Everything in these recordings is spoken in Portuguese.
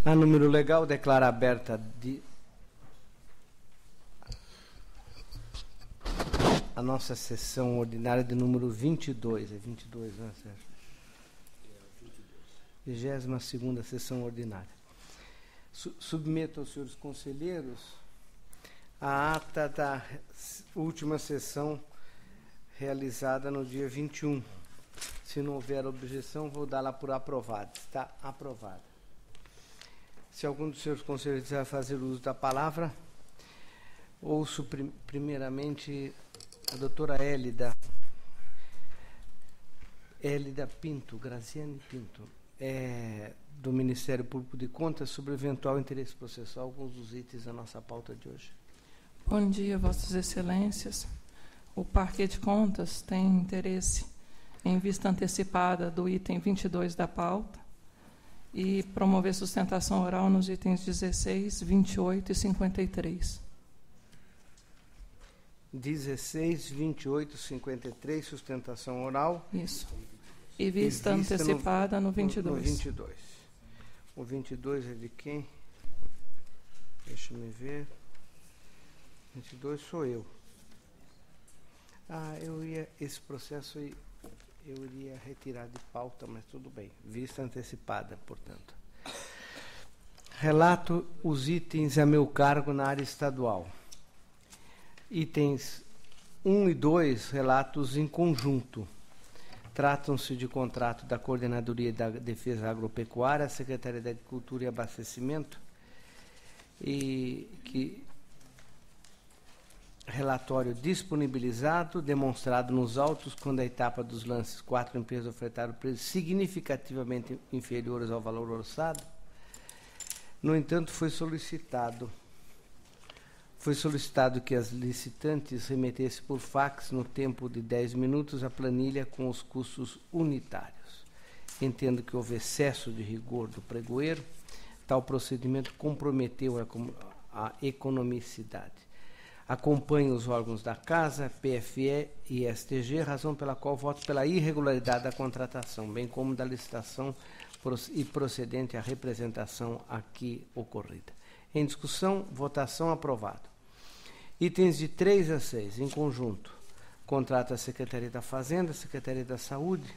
A número legal, declara aberta a nossa sessão ordinária de número 22. É 22, né, Sérgio? 22ª sessão ordinária. Submeto aos senhores conselheiros a ata da última sessão realizada no dia 21. Se não houver objeção, vou dá-la por aprovada. Está aprovada. Se algum dos senhores conselheiros quiser fazer uso da palavra, ouço primeiramente a doutora Hélida Pinto, Graziane Pinto, do Ministério Público de Contas, sobre eventual interesse processual, alguns dos itens da nossa pauta de hoje. Bom dia, Vossas Excelências. O Parquet de Contas tem interesse em vista antecipada do item 22 da pauta e promover sustentação oral nos itens 16, 28 e 53. 16, 28, 53, sustentação oral. Isso. E vista antecipada no 22. No 22. O 22 é de quem? Deixa-me ver. 22 sou eu. Esse processo eu iria retirar de pauta, mas tudo bem. Vista antecipada, portanto. Relato os itens a meu cargo na área estadual. Itens 1 e 2, relatos em conjunto. Tratam-se de contrato da Coordenadoria da Defesa Agropecuária, Secretaria da Agricultura e Abastecimento, e que relatório disponibilizado, demonstrado nos autos, quando a etapa dos lances 4 empresas ofertaram preços significativamente inferiores ao valor orçado. No entanto, foi solicitado que as licitantes remetessem por fax, no tempo de 10 minutos, a planilha com os custos unitários. Entendo que houve excesso de rigor do pregoeiro. Tal procedimento comprometeu a economicidade. Acompanho os órgãos da Casa, PFE e STG, razão pela qual voto pela irregularidade da contratação, bem como da licitação e procedente à representação aqui ocorrida. Em discussão, votação aprovado. Itens de 3 a 6, em conjunto. Contrato da Secretaria da Fazenda, Secretaria da Saúde,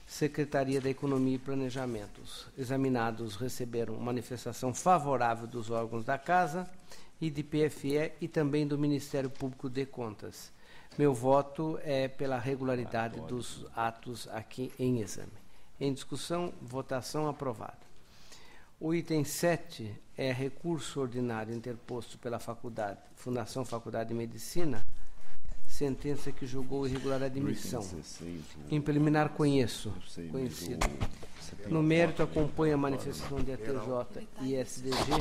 Secretaria da Economia e Planejamento. Os examinados receberam manifestação favorável dos órgãos da Casa e de PFE e também do Ministério Público de Contas. Meu voto é pela regularidade dos atos aqui em exame. Em discussão, votação aprovada. O item 7 é recurso ordinário interposto pela Fundação Faculdade de Medicina, sentença que julgou irregular a admissão. Em preliminar, conhecido. No mérito, acompanho a manifestação de ATJ e SDG,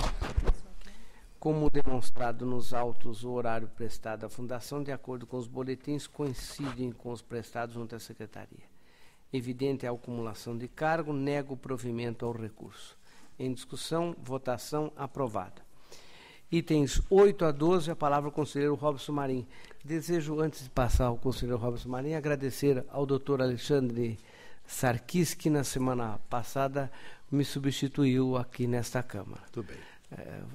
como demonstrado nos autos, o horário prestado à Fundação, de acordo com os boletins, coincidem com os prestados junto à Secretaria. Evidente a acumulação de cargo, nego o provimento ao recurso. Em discussão, votação aprovada. Itens 8 a 12, a palavra ao conselheiro Robson Marim. Desejo, antes de passar ao conselheiro Robson Marim, agradecer ao doutor Alexandre Sarkis, que na semana passada me substituiu aqui nesta Câmara. Tudo bem.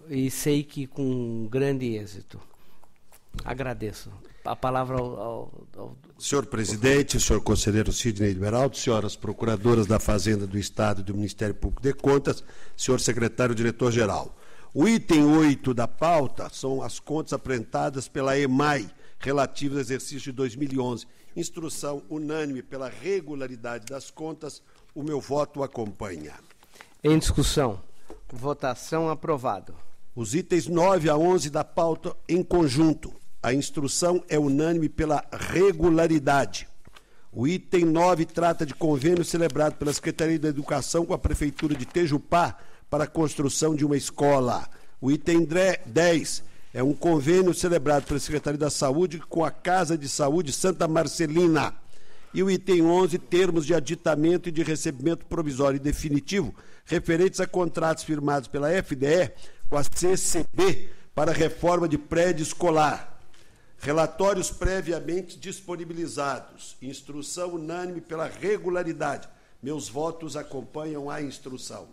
E sei que com grande êxito. Agradeço. A palavra ao senhor presidente, senhor conselheiro Sidney Beraldo, senhoras procuradoras da Fazenda do Estado e do Ministério Público de Contas, senhor secretário-diretor-geral. O item 8 da pauta são as contas apresentadas pela EMAI, relativas ao exercício de 2011. Instrução unânime pela regularidade das contas, o meu voto acompanha. Em discussão. Votação aprovado. Os itens 9 a 11 da pauta em conjunto. A instrução é unânime pela regularidade. O item 9 trata de convênio celebrado pela Secretaria da Educação com a Prefeitura de Tejupá para a construção de uma escola. O item 10 é um convênio celebrado pela Secretaria da Saúde com a Casa de Saúde Santa Marcelina. E o item 11, termos de aditamento e de recebimento provisório e definitivo referentes a contratos firmados pela FDE com a CCB para reforma de prédio escolar. Relatórios previamente disponibilizados. Instrução unânime pela regularidade. Meus votos acompanham a instrução.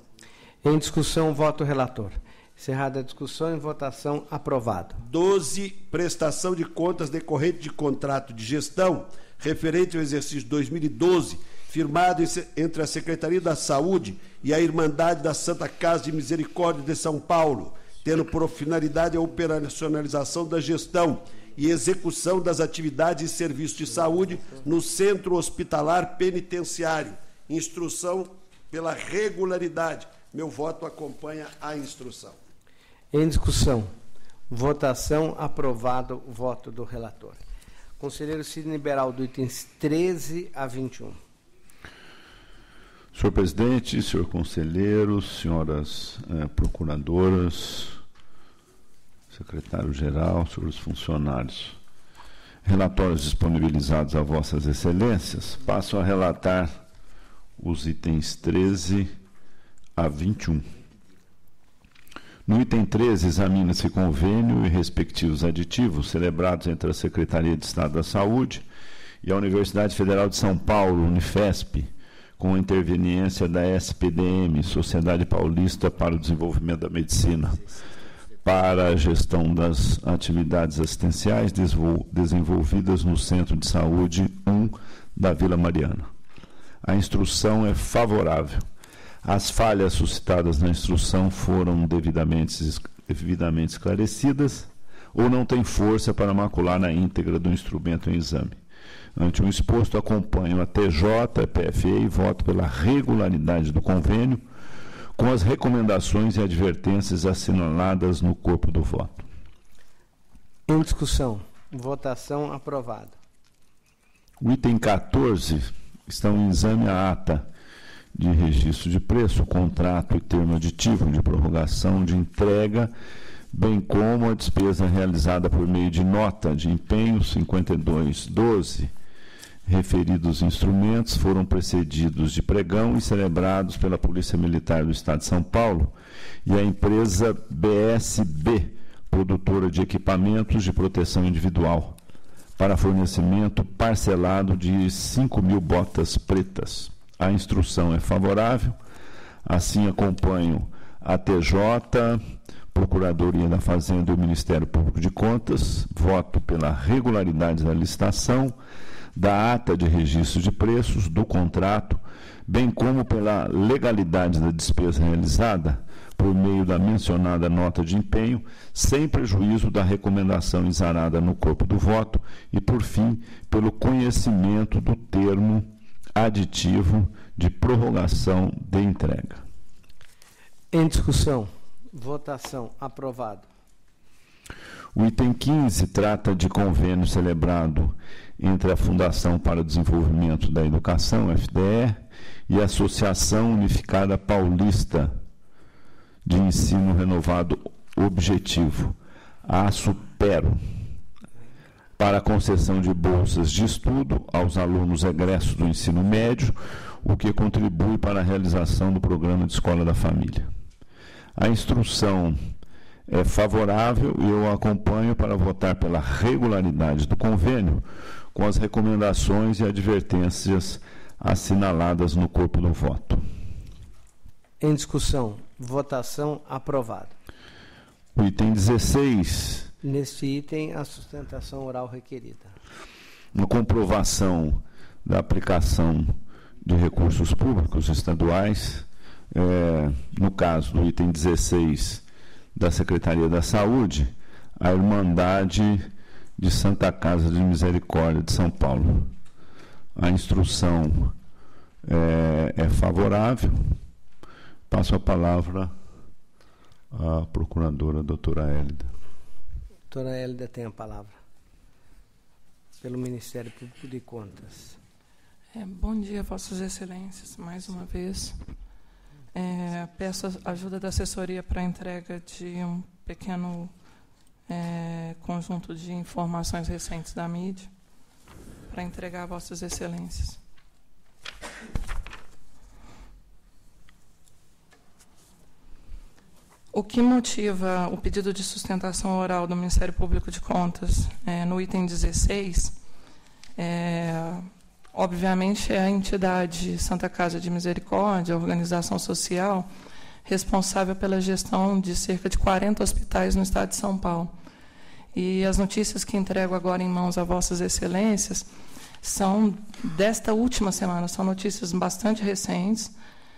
Em discussão, voto relator. Encerrada a discussão, em votação, aprovado. 12, prestação de contas decorrente de contrato de gestão referente ao exercício 2012, firmado entre a Secretaria da Saúde e a Irmandade da Santa Casa de Misericórdia de São Paulo, tendo por finalidade a operacionalização da gestão e execução das atividades e serviços de saúde no Centro Hospitalar Penitenciário. Instrução pela regularidade. Meu voto acompanha a instrução. Em discussão, votação, aprovado o voto do relator. Conselheiro Sidney Beraldo, itens 13 a 21. Senhor presidente, senhor conselheiro, senhoras procuradoras, secretário-geral, senhores funcionários. Relatórios disponibilizados a vossas excelências, passo a relatar os itens 13 a 21. No item 13, examina-se convênio e respectivos aditivos celebrados entre a Secretaria de Estado da Saúde e a Universidade Federal de São Paulo, Unifesp, com a interveniência da SPDM, Sociedade Paulista para o Desenvolvimento da Medicina, para a gestão das atividades assistenciais desenvolvidas no Centro de Saúde 1 da Vila Mariana. A instrução é favorável. As falhas suscitadas na instrução foram devidamente esclarecidas ou não têm força para macular na íntegra do instrumento em exame. Ante o exposto, acompanho a TJ, PFE e voto pela regularidade do convênio, com as recomendações e advertências assinaladas no corpo do voto. Em discussão, votação aprovada. O item 14 estão em exame a ata de registro de preço, contrato e termo aditivo de prorrogação de entrega, bem como a despesa realizada por meio de nota de empenho 5212. Referidos instrumentos foram precedidos de pregão e celebrados pela Polícia Militar do Estado de São Paulo e a empresa BSB, produtora de equipamentos de proteção individual, para fornecimento parcelado de 5.000 botas pretas. A instrução é favorável, assim acompanho a TJ, Procuradoria da Fazenda e o Ministério Público de Contas, voto pela regularidade da licitação, da ata de registro de preços, do contrato, bem como pela legalidade da despesa realizada por meio da mencionada nota de empenho, sem prejuízo da recomendação exarada no corpo do voto e, por fim, pelo conhecimento do termo aditivo de prorrogação de entrega. Em discussão, votação aprovado. O item 15 trata de convênio celebrado entre a Fundação para o Desenvolvimento da Educação, FDE, e a Associação Unificada Paulista de Ensino Renovado Objetivo, a ASUPERO, para a concessão de bolsas de estudo aos alunos egressos do ensino médio, o que contribui para a realização do programa de Escola da Família. A instrução é favorável e eu acompanho para votar pela regularidade do convênio, com as recomendações e advertências assinaladas no corpo do voto. Em discussão, votação aprovado. O item 16... Neste item, a sustentação oral requerida. Uma comprovação da aplicação de recursos públicos estaduais, no caso do item 16 da Secretaria da Saúde, a Irmandade de Santa Casa de Misericórdia de São Paulo. A instrução é favorável. Passo a palavra à procuradora doutora Hélida. Doutora Hélida tem a palavra. Pelo Ministério Público de Contas. Bom dia, Vossas Excelências, mais uma vez. Peço a ajuda da assessoria para a entrega de um pequeno conjunto de informações recentes da mídia, para entregar a Vossas Excelências. O que motiva o pedido de sustentação oral do Ministério Público de Contas no item 16, obviamente, é a entidade Santa Casa de Misericórdia, a organização social, responsável pela gestão de cerca de 40 hospitais no estado de São Paulo. E as notícias que entrego agora em mãos a Vossas Excelências são desta última semana, são notícias bastante recentes,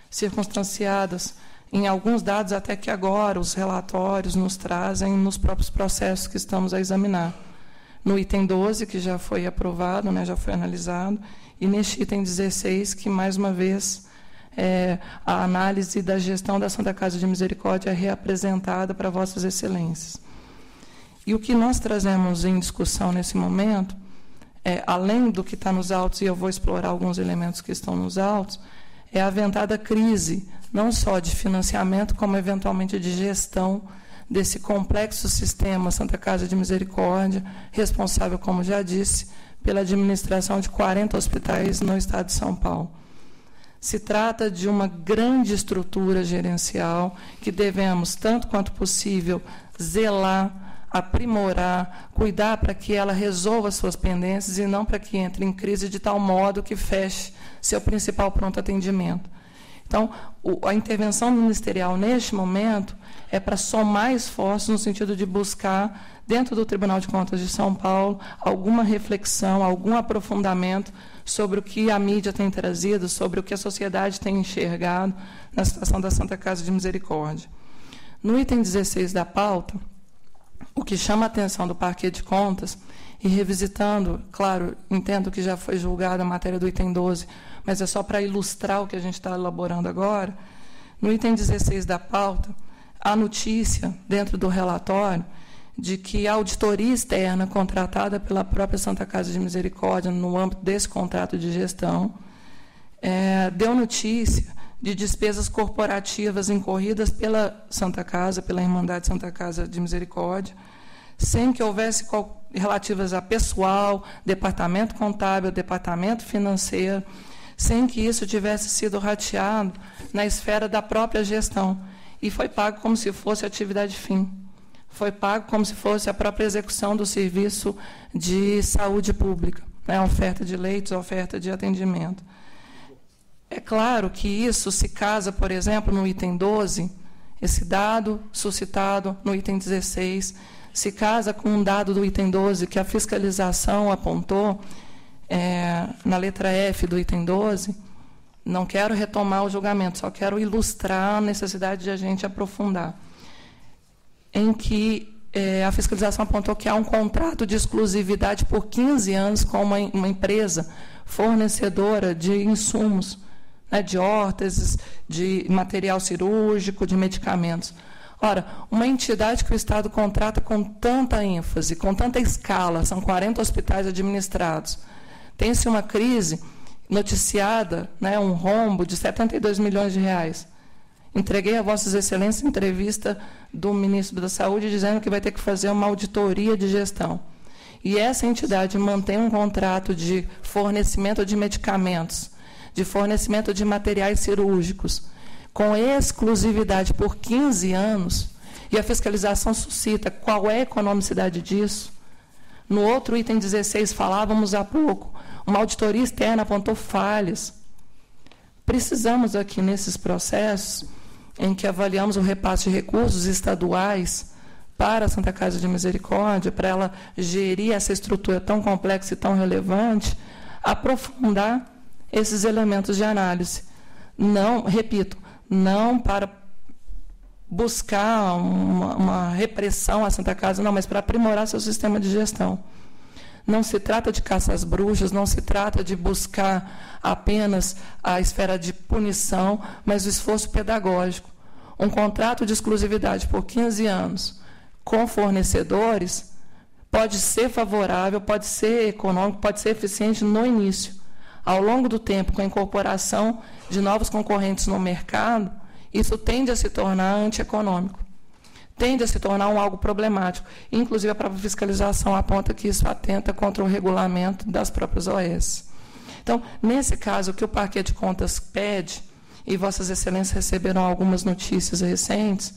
circunstanciadas em alguns dados até que agora os relatórios nos trazem nos próprios processos que estamos a examinar. No item 12, que já foi aprovado, né, já foi analisado, e neste item 16, que, mais uma vez, a análise da gestão da Santa Casa de Misericórdia é reapresentada para Vossas Excelências. E o que nós trazemos em discussão nesse momento, além do que está nos autos, e eu vou explorar alguns elementos que estão nos autos, é a aventada crise, não só de financiamento, como eventualmente de gestão desse complexo sistema Santa Casa de Misericórdia, responsável, como já disse, pela administração de 40 hospitais no estado de São Paulo. Se trata de uma grande estrutura gerencial que devemos, tanto quanto possível, zelar, aprimorar, cuidar para que ela resolva suas pendências e não para que entre em crise de tal modo que feche seu principal pronto atendimento. Então, a intervenção ministerial neste momento é para somar esforços no sentido de buscar, dentro do Tribunal de Contas de São Paulo, alguma reflexão, algum aprofundamento sobre o que a mídia tem trazido, sobre o que a sociedade tem enxergado na situação da Santa Casa de Misericórdia. No item 16 da pauta, o que chama a atenção do Parquê de Contas, e revisitando, claro, entendo que já foi julgada a matéria do item 12, mas é só para ilustrar o que a gente está elaborando agora, no item 16 da pauta, há notícia, dentro do relatório, de que a auditoria externa contratada pela própria Santa Casa de Misericórdia, no âmbito desse contrato de gestão, deu notícia de despesas corporativas incorridas pela Santa Casa, pela Irmandade Santa Casa de Misericórdia, sem que houvesse relativas a pessoal, departamento contábil, departamento financeiro, sem que isso tivesse sido rateado na esfera da própria gestão. E foi pago como se fosse atividade fim. Foi pago como se fosse a própria execução do serviço de saúde pública, né? Oferta de leitos, oferta de atendimento. É claro que isso se casa, por exemplo, no item 12, esse dado suscitado no item 16, se casa com um dado do item 12 que a fiscalização apontou na letra F do item 12. Não quero retomar o julgamento, só quero ilustrar a necessidade de a gente aprofundar. Em que a fiscalização apontou que há um contrato de exclusividade por 15 anos com uma empresa fornecedora de insumos, né, de órteses, de material cirúrgico, de medicamentos. Ora, uma entidade que o Estado contrata com tanta ênfase, com tanta escala, são 40 hospitais administrados, tem-se uma crise noticiada, né, um rombo de 72 milhões de reais. Entreguei a Vossas Excelências entrevista do ministro da Saúde dizendo que vai ter que fazer uma auditoria de gestão. E essa entidade mantém um contrato de fornecimento de medicamentos, de fornecimento de materiais cirúrgicos, com exclusividade por 15 anos, e a fiscalização suscita qual é a economicidade disso. No outro item 16, falávamos há pouco, uma auditoria externa apontou falhas. Precisamos aqui, nesses processos, em que avaliamos o repasse de recursos estaduais para a Santa Casa de Misericórdia, para ela gerir essa estrutura tão complexa e tão relevante, aprofundar esses elementos de análise. Não, repito, não para buscar uma repressão à Santa Casa, não, mas para aprimorar seu sistema de gestão. Não se trata de caça às bruxas, não se trata de buscar apenas a esfera de punição, mas o esforço pedagógico. Um contrato de exclusividade por 15 anos com fornecedores pode ser favorável, pode ser econômico, pode ser eficiente no início. Ao longo do tempo, com a incorporação de novos concorrentes no mercado, isso tende a se tornar antieconômico, tende a se tornar algo problemático. Inclusive, a própria fiscalização aponta que isso atenta contra o regulamento das próprias OS. Então, nesse caso, o que o Parquê de Contas pede, e Vossas Excelências receberam algumas notícias recentes,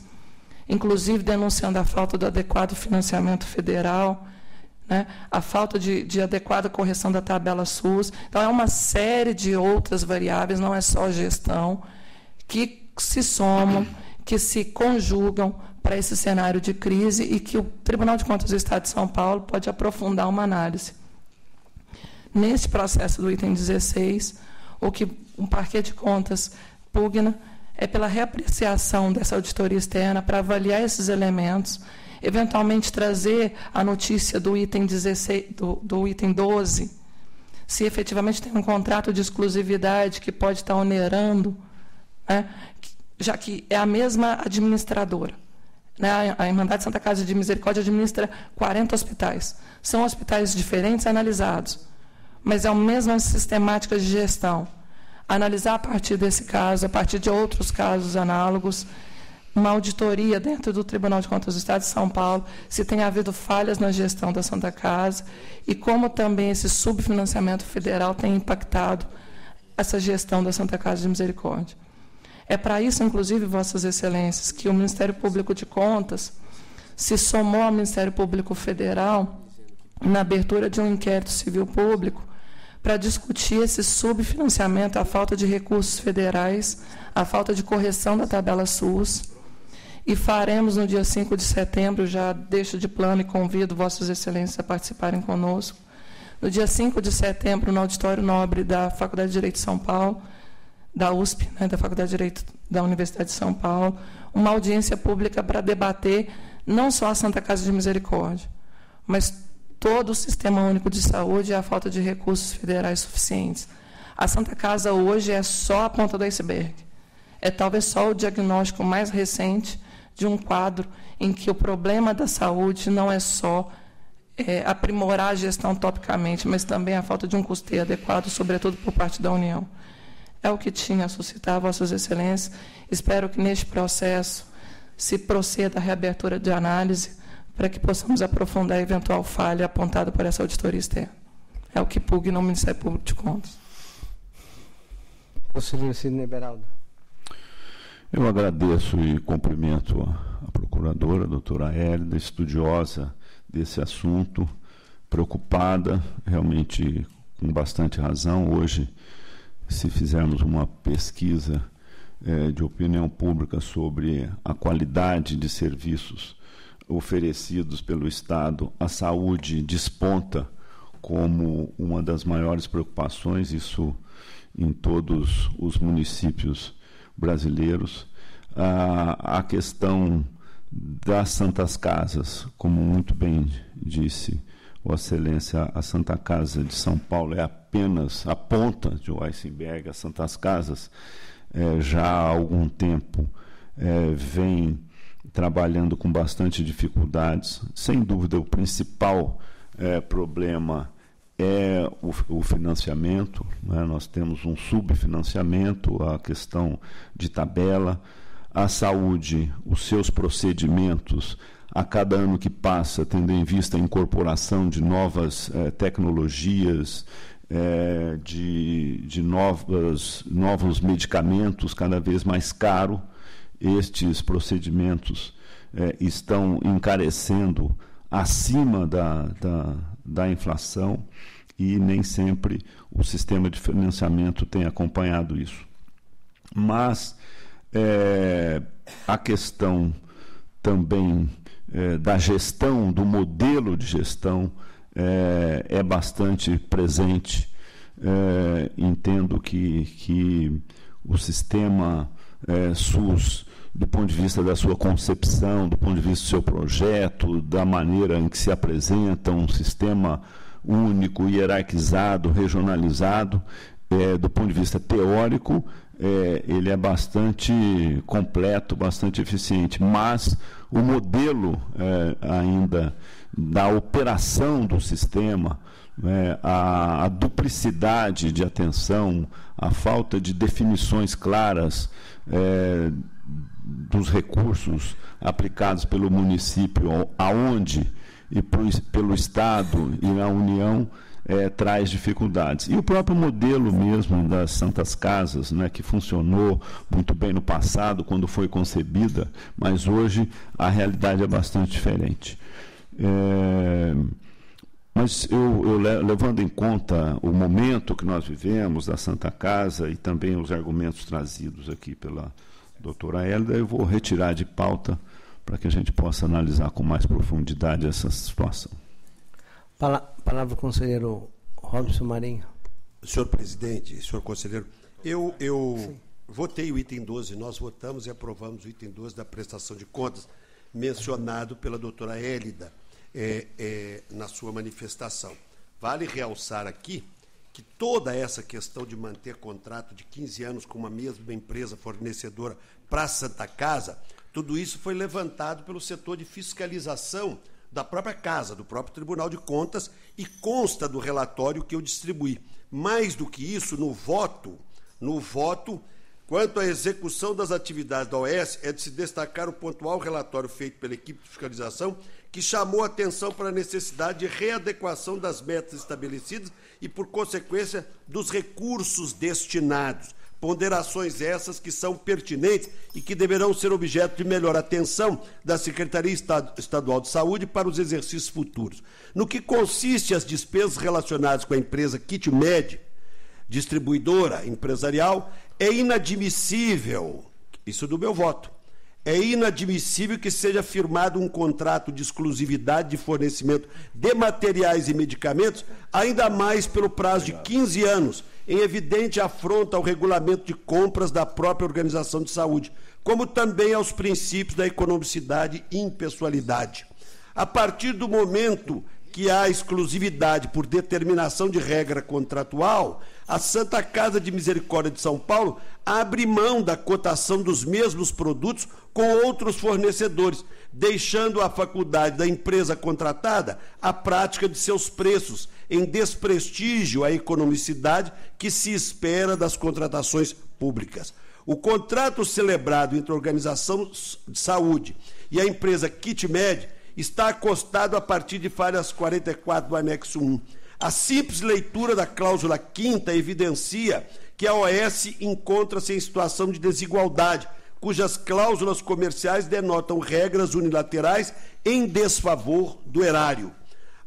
inclusive denunciando a falta do adequado financiamento federal, né, a falta de adequada correção da tabela SUS. Então, é uma série de outras variáveis, não é só gestão, que se somam, que se conjugam para esse cenário de crise e que o Tribunal de Contas do Estado de São Paulo pode aprofundar uma análise. Neste processo do item 16, o que um parquê de contas pugna é pela reapreciação dessa auditoria externa para avaliar esses elementos, eventualmente trazer a notícia do item 16, do item 12, se efetivamente tem um contrato de exclusividade que pode estar onerando, né, já que é a mesma administradora. Né, a Irmandade Santa Casa de Misericórdia administra 40 hospitais. São hospitais diferentes analisados, mas é a mesma sistemática de gestão. Analisar a partir desse caso, a partir de outros casos análogos, uma auditoria dentro do Tribunal de Contas do Estado de São Paulo, se tem havido falhas na gestão da Santa Casa e como também esse subfinanciamento federal tem impactado essa gestão da Santa Casa de Misericórdia. É para isso, inclusive, Vossas Excelências, que o Ministério Público de Contas se somou ao Ministério Público Federal na abertura de um inquérito civil público para discutir esse subfinanciamento, a falta de recursos federais, a falta de correção da tabela SUS. E faremos no dia 5 de setembro, já deixo de plano e convido Vossas Excelências a participarem conosco, no dia 5 de setembro, no Auditório Nobre da Faculdade de Direito de São Paulo, da USP, né, da Faculdade de Direito da Universidade de São Paulo, uma audiência pública para debater não só a Santa Casa de Misericórdia, mas todo o Sistema Único de Saúde e a falta de recursos federais suficientes. A Santa Casa hoje é só a ponta do iceberg. É talvez só o diagnóstico mais recente de um quadro em que o problema da saúde não é só aprimorar a gestão topicamente, mas também a falta de um custeio adequado, sobretudo por parte da União. É o que tinha a suscitar, Vossas Excelências. Espero que neste processo se proceda a reabertura de análise para que possamos aprofundar a eventual falha apontada por essa auditoria externa. É o que pugna no Ministério Público de Contas. Conselheiro Sidney Beraldo. Eu agradeço e cumprimento a procuradora, a doutora Hélida, estudiosa desse assunto, preocupada, realmente com bastante razão. Hoje, se fizermos uma pesquisa de opinião pública sobre a qualidade de serviços oferecidos pelo Estado, a saúde desponta como uma das maiores preocupações, isso em todos os municípios brasileiros. A questão das Santas Casas, como muito bem disse Vossa Excelência, a Santa Casa de São Paulo é apenas a ponta de um iceberg. As Santas Casas já há algum tempo vem trabalhando com bastante dificuldades. Sem dúvida, o principal problema é o financiamento, né? Nós temos um subfinanciamento, a questão de tabela, a saúde, os seus procedimentos, a cada ano que passa, tendo em vista a incorporação de novas tecnologias, de novos medicamentos cada vez mais caros. Estes procedimentos estão encarecendo acima da inflação e nem sempre o sistema de financiamento tem acompanhado isso. Mas a questão também da gestão, do modelo de gestão, é bastante presente. Entendo que o sistema SUS, do ponto de vista da sua concepção, do ponto de vista do seu projeto, da maneira em que se apresenta um sistema único, hierarquizado, regionalizado, do ponto de vista teórico, ele é bastante completo, bastante eficiente, mas o modelo ainda da operação do sistema, a duplicidade de atenção, a falta de definições claras dos recursos aplicados pelo município, aonde e pelo Estado e na União, traz dificuldades. E o próprio modelo mesmo das Santas Casas, né, que funcionou muito bem no passado, quando foi concebida, mas hoje a realidade é bastante diferente. Mas eu levando em conta o momento que nós vivemos da Santa Casa e também os argumentos trazidos aqui pela doutora Hélida, eu vou retirar de pauta para que a gente possa analisar com mais profundidade essa situação. Palavra ao conselheiro Robson Marinho. Senhor presidente, senhor conselheiro, eu votei o item 12, nós votamos e aprovamos o item 12 da prestação de contas, mencionado pela doutora Hélida na sua manifestação. Vale realçar aqui que toda essa questão de manter contrato de 15 anos com uma mesma empresa fornecedora para a Santa Casa, tudo isso foi levantado pelo setor de fiscalização da própria Casa, do próprio Tribunal de Contas, e consta do relatório que eu distribuí. Mais do que isso, no voto, quanto à execução das atividades da OAS, é de se destacar o pontual relatório feito pela equipe de fiscalização, que chamou a atenção para a necessidade de readequação das metas estabelecidas e, por consequência, dos recursos destinados. Ponderações essas que são pertinentes e que deverão ser objeto de melhor atenção da Secretaria Estadual de Saúde para os exercícios futuros. No que consiste as despesas relacionadas com a empresa KitMed, distribuidora empresarial, é inadmissível, isso do meu voto, é inadmissível que seja firmado um contrato de exclusividade de fornecimento de materiais e medicamentos, ainda mais pelo prazo de 15 anos, em evidente afronta ao regulamento de compras da própria organização de saúde, como também aos princípios da economicidade e impessoalidade. A partir do momento que há exclusividade por determinação de regra contratual, a Santa Casa de Misericórdia de São Paulo abre mão da cotação dos mesmos produtos com outros fornecedores, deixando à faculdade da empresa contratada a prática de seus preços, em desprestígio à economicidade que se espera das contratações públicas. O contrato celebrado entre a Organização de Saúde e a empresa KitMed está acostado a partir de falhas 44 do anexo 1. A simples leitura da cláusula 5ª evidencia que a OAS encontra-se em situação de desigualdade, cujas cláusulas comerciais denotam regras unilaterais em desfavor do erário.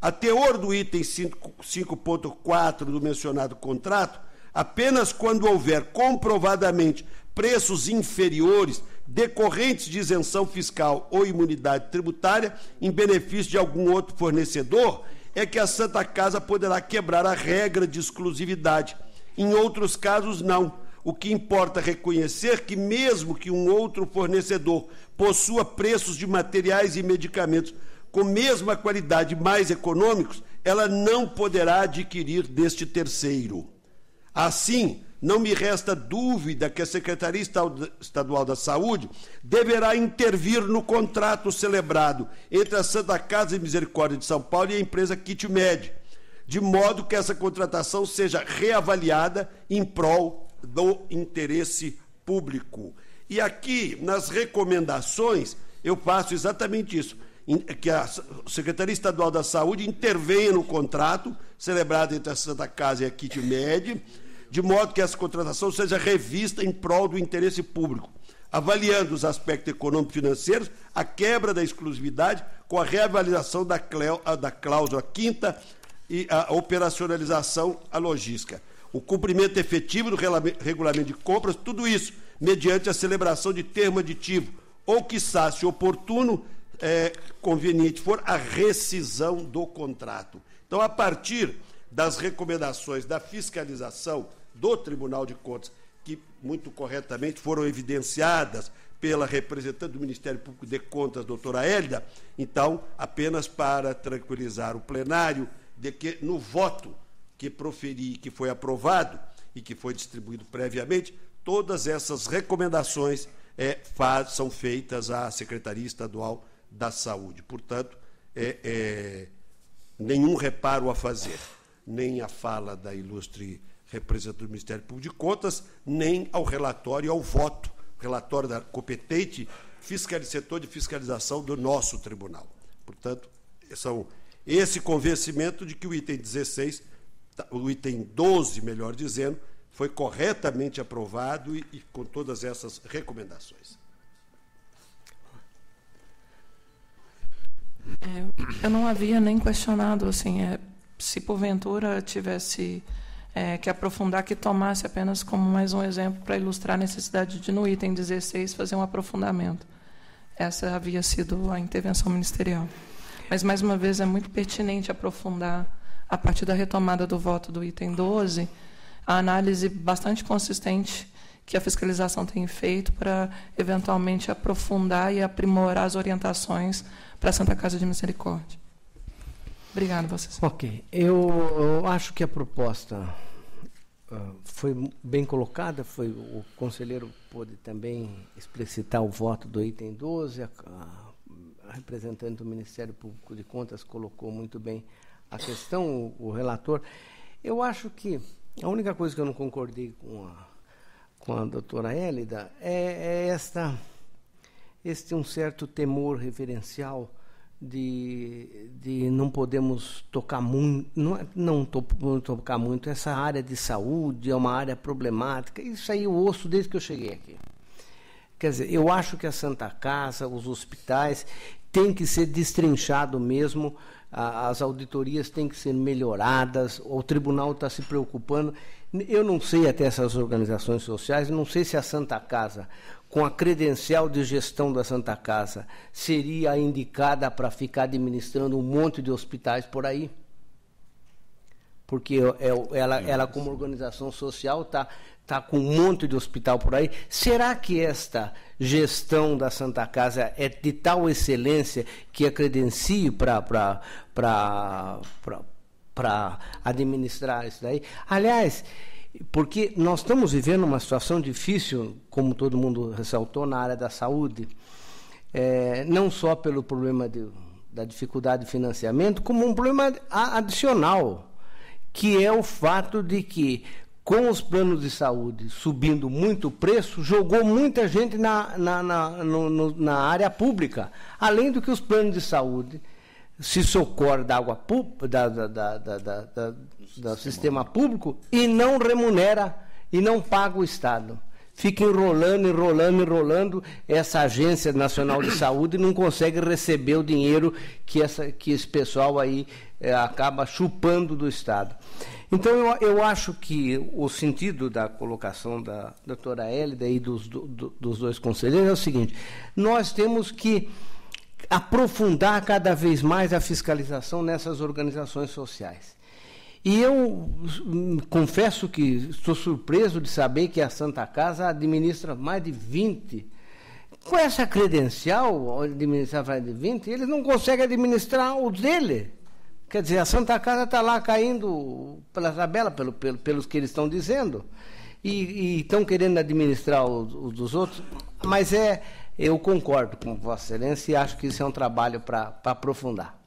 A teor do item 5.4 do mencionado contrato, apenas quando houver comprovadamente preços inferiores decorrentes de isenção fiscal ou imunidade tributária em benefício de algum outro fornecedor, é que a Santa Casa poderá quebrar a regra de exclusividade. Em outros casos, não. O que importa é reconhecer que, mesmo que um outro fornecedor possua preços de materiais e medicamentos com mesma qualidade mais econômicos, ela não poderá adquirir deste terceiro. Assim, não me resta dúvida que a Secretaria Estadual da Saúde deverá intervir no contrato celebrado entre a Santa Casa de Misericórdia de São Paulo e a empresa KitMed, de modo que essa contratação seja reavaliada em prol do interesse público. E aqui, nas recomendações, eu faço exatamente isso, que a Secretaria Estadual da Saúde intervenha no contrato celebrado entre a Santa Casa e a KitMed, de modo que essa contratação seja revista em prol do interesse público, avaliando os aspectos econômico-financeiros, a quebra da exclusividade com a reavaliação da cláusula 5ª e a operacionalização à logística. O cumprimento efetivo do regulamento de compras, tudo isso mediante a celebração de termo aditivo, ou, quiçá, se oportuno, conveniente for, a rescisão do contrato. Então, a partir das recomendações da fiscalização do Tribunal de Contas, que muito corretamente foram evidenciadas pela representante do Ministério Público de Contas, doutora Hélida, então, apenas para tranquilizar o plenário de que, no voto que proferi, que foi aprovado e que foi distribuído previamente, todas essas recomendações são feitas à Secretaria Estadual da Saúde. Portanto, nenhum reparo a fazer, nem à fala da ilustre representante do Ministério Público de Contas, nem ao relatório e ao voto, relatório da competente setor de fiscalização do nosso tribunal. Portanto, esse convencimento de que o item 16, o item 12, melhor dizendo, foi corretamente aprovado e com todas essas recomendações. Eu não havia nem questionado, assim, se porventura tivesse que aprofundar, que tomasse apenas como mais um exemplo para ilustrar a necessidade de, no item 16, fazer um aprofundamento. Essa havia sido a intervenção ministerial. Mas, mais uma vez, é muito pertinente aprofundar, a partir da retomada do voto do item 12, a análise bastante consistente que a fiscalização tem feito para, eventualmente, aprofundar e aprimorar as orientações para a Santa Casa de Misericórdia. Obrigada, vocês. Ok. Eu acho que a proposta foi bem colocada, o conselheiro pôde também explicitar o voto do item 12, a representante do Ministério Público de Contas colocou muito bem a questão, o relator. Eu acho que a única coisa que eu não concordei com a doutora Hélida é este um certo temor reverencial de não podemos tocar muito, não tocar muito, essa área de saúde é uma área problemática. Isso aí eu ouço desde que eu cheguei aqui. Quer dizer, eu acho que a Santa Casa, os hospitais, tem que ser destrinchado mesmo, as auditorias têm que ser melhoradas, o tribunal está se preocupando. Eu não sei, até essas organizações sociais, não sei se a Santa Casa, com a credencial de gestão da Santa Casa, seria indicada para ficar administrando um monte de hospitais por aí. Porque ela como organização social, está com um monte de hospital por aí. Será que esta gestão da Santa Casa é de tal excelência que a credencie para administrar isso daí? Aliás, porque nós estamos vivendo uma situação difícil, como todo mundo ressaltou, na área da saúde, não só pelo problema da dificuldade de financiamento, como um problema adicional, que é o fato de que, com os planos de saúde subindo muito o preço, jogou muita gente na área pública, além do que os planos de saúde se socorre da água do sistema público e não remunera e não paga o Estado. Fica enrolando, essa Agência Nacional de Saúde não consegue receber o dinheiro que esse pessoal aí acaba chupando do Estado. Então, eu acho que o sentido da colocação da doutora Hélida e dos dois conselheiros é o seguinte: nós temos que aprofundar cada vez mais a fiscalização nessas organizações sociais. E eu confesso que estou surpreso de saber que a Santa Casa administra mais de 20. Com essa credencial, administrar mais de 20, eles não conseguem administrar o dele. Quer dizer, a Santa Casa está lá caindo pela tabela, pelos que eles estão dizendo, e estão querendo administrar os dos outros, mas eu concordo com Vossa Excelência e acho que isso é um trabalho para aprofundar.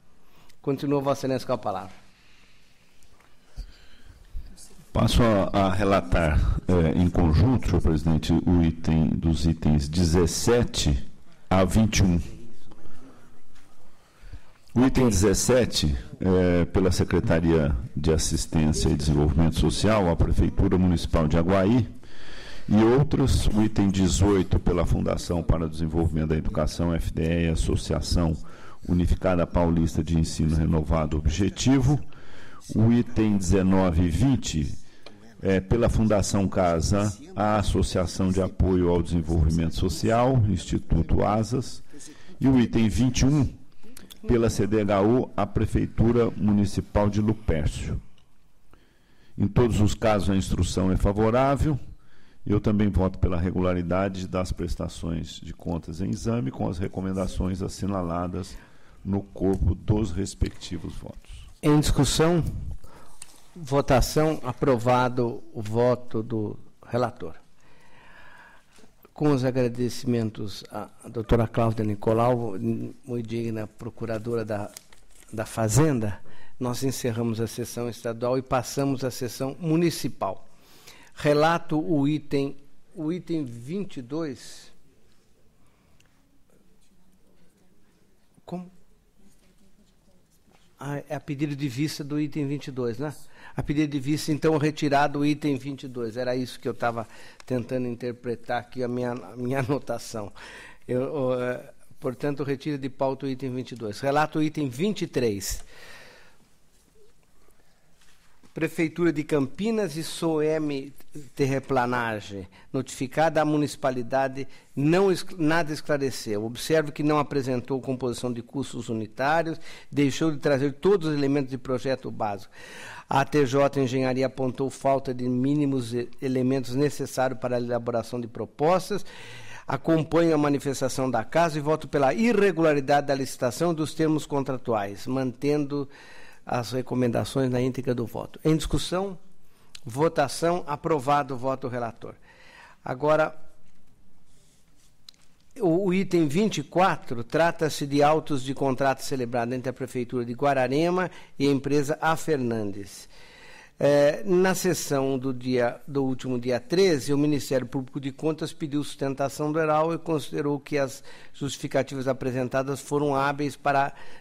Continua, Vossa Excelência, com a palavra. Passo a relatar em conjunto, senhor presidente, dos itens 17 a 21. O item 17, pela Secretaria de Assistência e Desenvolvimento Social, a Prefeitura Municipal de Aguaí, e outros, o item 18, pela Fundação para o Desenvolvimento da Educação, FDE, Associação Unificada Paulista de Ensino Renovado Objetivo, o item 19 e 20, pela Fundação Casa, a Associação de Apoio ao Desenvolvimento Social, Instituto Asas, e o item 21, pela CDHU, a Prefeitura Municipal de Lupércio. Em todos os casos, a instrução é favorável. Eu também voto pela regularidade das prestações de contas em exame, com as recomendações assinaladas no corpo dos respectivos votos. Em discussão, votação, aprovado o voto do relator. Com os agradecimentos à doutora Cláudia Nicolau, muito digna procuradora da Fazenda, nós encerramos a sessão estadual e passamos à sessão municipal. Relato o item 22. Como? É a pedido de vista do item 22, né? A pedido de vista, então, retirado o item 22. Era isso que eu estava tentando interpretar aqui, a minha anotação. Portanto, retiro de pauta o item 22. Relato o item 23. Prefeitura de Campinas e SOEM Terraplanagem, notificada à municipalidade, nada esclareceu. Observo que não apresentou composição de custos unitários, deixou de trazer todos os elementos de projeto básico. A ATJ Engenharia apontou falta de mínimos elementos necessários para a elaboração de propostas. Acompanho a manifestação da casa e voto pela irregularidade da licitação dos termos contratuais, mantendo as recomendações na íntegra do voto. Em discussão, votação, aprovado o voto do relator. Agora, o item 24 trata-se de autos de contrato celebrado entre a Prefeitura de Guararema e a empresa A. Fernandes. Na sessão do último dia 13, o Ministério Público de Contas pediu sustentação do oral e considerou que as justificativas apresentadas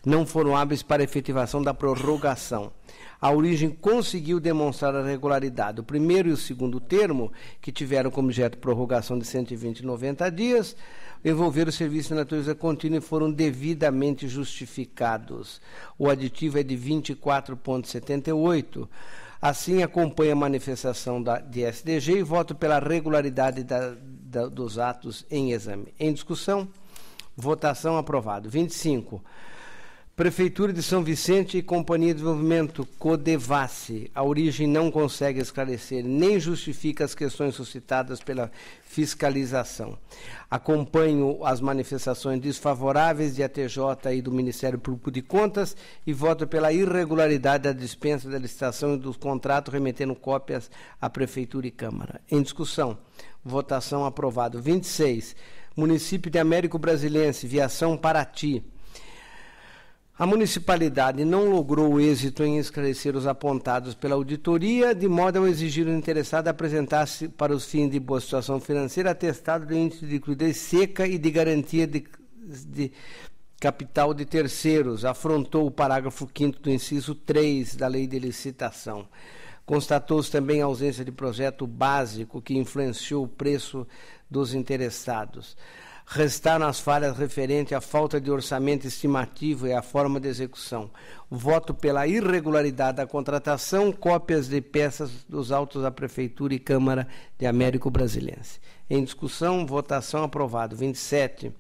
não foram hábeis para a efetivação da prorrogação. A origem conseguiu demonstrar a regularidade. O primeiro e o segundo termo, que tiveram como objeto prorrogação de 120 e 90 dias, envolveram o serviço de natureza contínua e foram devidamente justificados. O aditivo é de 24,78. Assim, acompanho a manifestação de SDG e voto pela regularidade dos atos em exame. Em discussão, votação, aprovado. 25. Prefeitura de São Vicente e Companhia de Desenvolvimento, Codevasse. A origem não consegue esclarecer nem justifica as questões suscitadas pela fiscalização. Acompanho as manifestações desfavoráveis de ATJ e do Ministério Público de Contas e voto pela irregularidade da dispensa da licitação e do contrato, remetendo cópias à Prefeitura e Câmara. Em discussão, votação, aprovado. 26. Município de Américo Brasilense, Viação Paraty. A municipalidade não logrou êxito em esclarecer os apontados pela auditoria, de modo a exigir ao interessado apresentar-se para os fins de boa situação financeira atestado de índice de liquidez seca e de garantia de capital de terceiros. Afrontou o parágrafo 5º do inciso 3 da Lei de Licitação. Constatou-se também a ausência de projeto básico que influenciou o preço dos interessados. Restaram as falhas referentes à falta de orçamento estimativo e à forma de execução. Voto pela irregularidade da contratação, cópias de peças dos autos da Prefeitura e Câmara de Américo Brasilense. Em discussão, votação, aprovado. 27.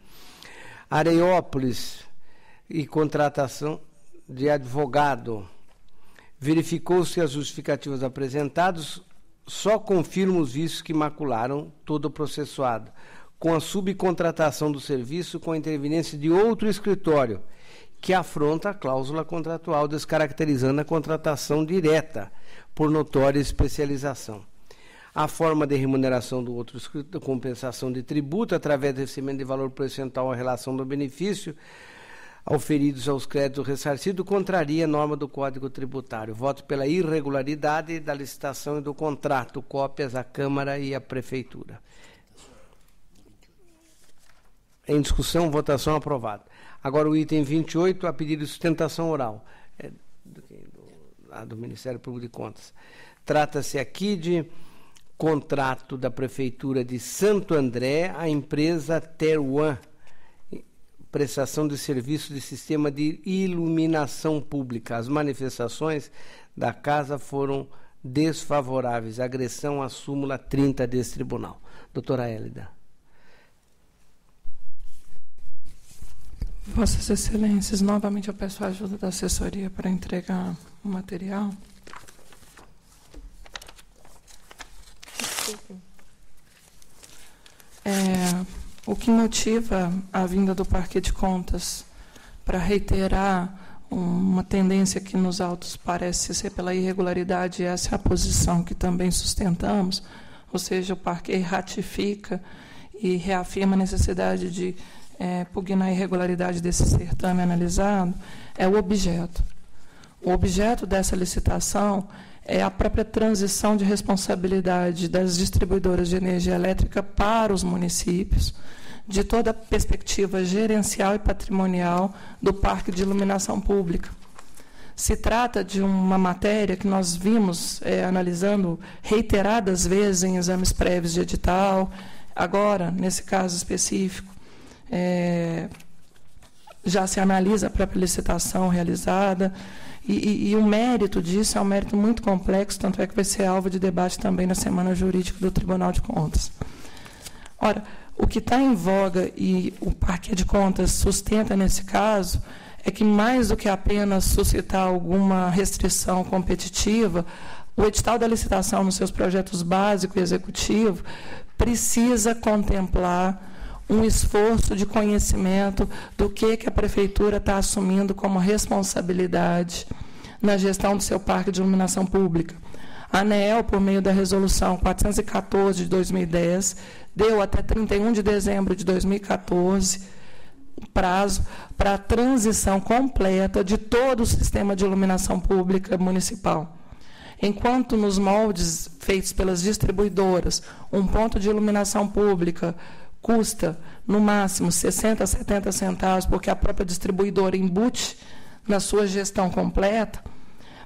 Areópolis e contratação de advogado. Verificou-se que as justificativas apresentadas só confirmam os vícios que macularam todo o processuado, com a subcontratação do serviço com a interveniência de outro escritório, que afronta a cláusula contratual, descaracterizando a contratação direta por notória especialização. A forma de remuneração do outro escritório, compensação de tributo, através do recebimento de valor percentual à relação do benefício, auferidos aos créditos ressarcidos, contraria a norma do Código Tributário. Voto pela irregularidade da licitação e do contrato, cópias à Câmara e à Prefeitura. Em discussão, votação, aprovado. Agora o item 28, a pedido de sustentação oral, do Ministério Público de Contas. Trata-se aqui de contrato da Prefeitura de Santo André à empresa Terwan, prestação de serviço de sistema de iluminação pública. As manifestações da Casa foram desfavoráveis. Agressão à súmula 30 desse tribunal. Doutora Hélida. Vossas Excelências, novamente eu peço a ajuda da assessoria para entregar o material. O que motiva a vinda do Parquet de Contas para reiterar uma tendência que nos autos parece ser pela irregularidade, essa é a posição que também sustentamos, ou seja, o Parquet ratifica e reafirma a necessidade de pugnar a irregularidade desse certame analisado, é o objeto. O objeto dessa licitação é a própria transição de responsabilidade das distribuidoras de energia elétrica para os municípios, de toda a perspectiva gerencial e patrimonial do parque de iluminação pública. Se trata de uma matéria que nós vimos analisando reiteradas vezes em exames prévios de edital, agora, nesse caso específico, já se analisa a própria licitação realizada, e o mérito disso é um mérito muito complexo, tanto é que vai ser alvo de debate também na Semana Jurídica do Tribunal de Contas. Ora, o que está em voga e o Parquet de Contas sustenta nesse caso é que, mais do que apenas suscitar alguma restrição competitiva, o edital da licitação, nos seus projetos básico e executivo, precisa contemplar um esforço de conhecimento do que a Prefeitura está assumindo como responsabilidade na gestão do seu parque de iluminação pública. A ANEEL, por meio da Resolução 414 de 2010, deu até 31 de dezembro de 2014 prazo para a transição completa de todo o sistema de iluminação pública municipal. Enquanto nos moldes feitos pelas distribuidoras, um ponto de iluminação pública custa, no máximo, 60 a 70 centavos, porque a própria distribuidora embute na sua gestão completa,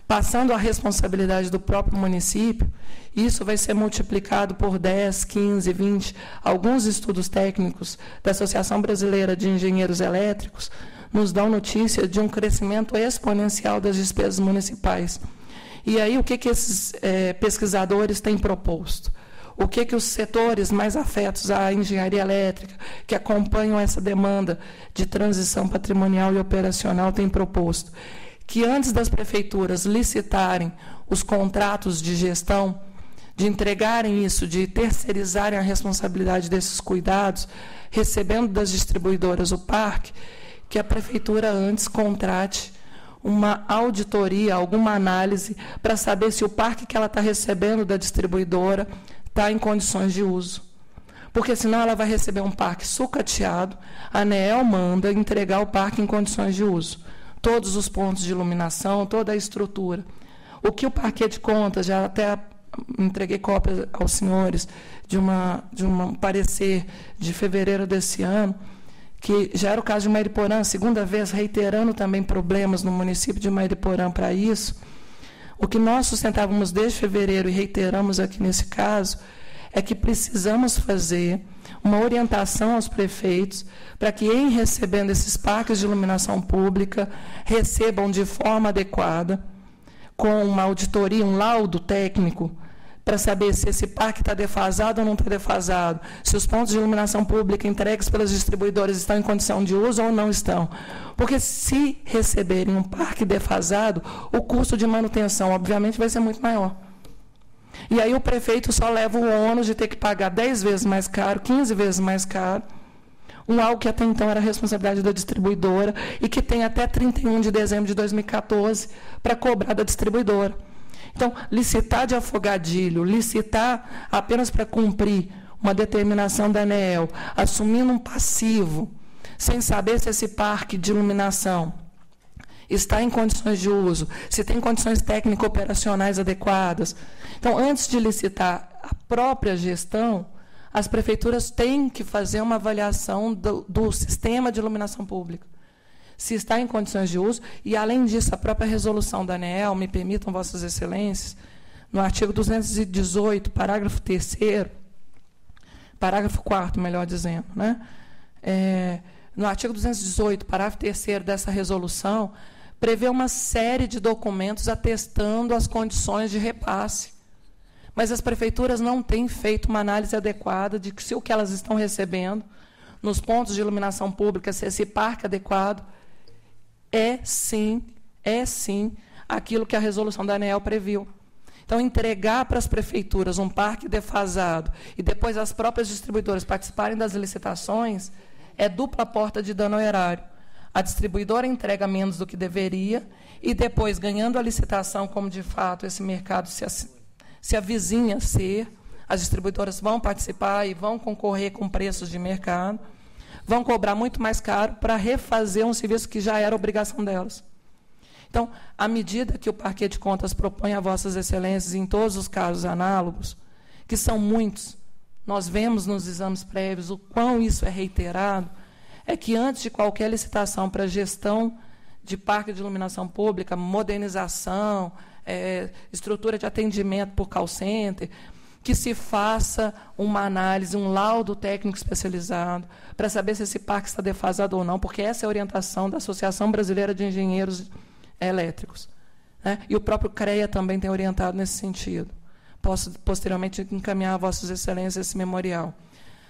passando a responsabilidade do próprio município, isso vai ser multiplicado por 10, 15, 20. Alguns estudos técnicos da Associação Brasileira de Engenheiros Elétricos nos dão notícia de um crescimento exponencial das despesas municipais. E aí, o que esses pesquisadores têm proposto? O que os setores mais afetos à engenharia elétrica, que acompanham essa demanda de transição patrimonial e operacional, têm proposto? Que antes das prefeituras licitarem os contratos de gestão, de entregarem isso, de terceirizarem a responsabilidade desses cuidados, recebendo das distribuidoras o parque, que a prefeitura antes contrate uma auditoria, alguma análise, para saber se o parque que ela está recebendo da distribuidora está em condições de uso. Porque senão ela vai receber um parque sucateado, a ANEEL manda entregar o parque em condições de uso. Todos os pontos de iluminação, toda a estrutura. O que o Parquet de Contas, já até entreguei cópia aos senhores de um parecer de fevereiro desse ano, que já era o caso de Mariporã, segunda vez, reiterando também problemas no município de Mariporã para isso. O que nós sustentávamos desde fevereiro e reiteramos aqui nesse caso é que precisamos fazer uma orientação aos prefeitos para que, em recebendo esses parques de iluminação pública, recebam de forma adequada, com uma auditoria, um laudo técnico, para saber se esse parque está defasado ou não está defasado, se os pontos de iluminação pública entregues pelas distribuidoras estão em condição de uso ou não estão. Porque se receberem um parque defasado, o custo de manutenção, obviamente, vai ser muito maior. E aí o prefeito só leva o ônus de ter que pagar 10 vezes mais caro, 15 vezes mais caro, algo que até então era responsabilidade da distribuidora e que tem até 31 de dezembro de 2014 para cobrar da distribuidora. Então, licitar de afogadilho, licitar apenas para cumprir uma determinação da ANEEL, assumindo um passivo, sem saber se esse parque de iluminação está em condições de uso, se tem condições técnico-operacionais adequadas. Então, antes de licitar a própria gestão, as prefeituras têm que fazer uma avaliação do sistema de iluminação pública, se está em condições de uso, e, além disso, a própria resolução da ANEEL, me permitam, Vossas Excelências, no artigo 218, parágrafo 3º, parágrafo 4º, melhor dizendo, né? No artigo 218, parágrafo 3º dessa resolução, prevê uma série de documentos atestando as condições de repasse. Mas as prefeituras não têm feito uma análise adequada de se o que elas estão recebendo nos pontos de iluminação pública, se esse parque adequado é sim aquilo que a resolução da ANEEL previu. Então, entregar para as prefeituras um parque defasado e depois as próprias distribuidoras participarem das licitações é dupla porta de dano ao erário. A distribuidora entrega menos do que deveria e depois, ganhando a licitação, como de fato esse mercado se avizinha a ser, as distribuidoras vão participar e vão concorrer com preços de mercado, vão cobrar muito mais caro para refazer um serviço que já era obrigação delas. Então, à medida que o Parquet de Contas propõe a Vossas Excelências, em todos os casos análogos, que são muitos, nós vemos nos exames prévios o quão isso é reiterado, é que antes de qualquer licitação para gestão de parque de iluminação pública, modernização, estrutura de atendimento por call center, que se faça uma análise, um laudo técnico especializado, para saber se esse parque está defasado ou não, porque essa é a orientação da Associação Brasileira de Engenheiros Elétricos, né? E o próprio CREA também tem orientado nesse sentido. Posso, posteriormente, encaminhar a Vossas Excelências esse memorial.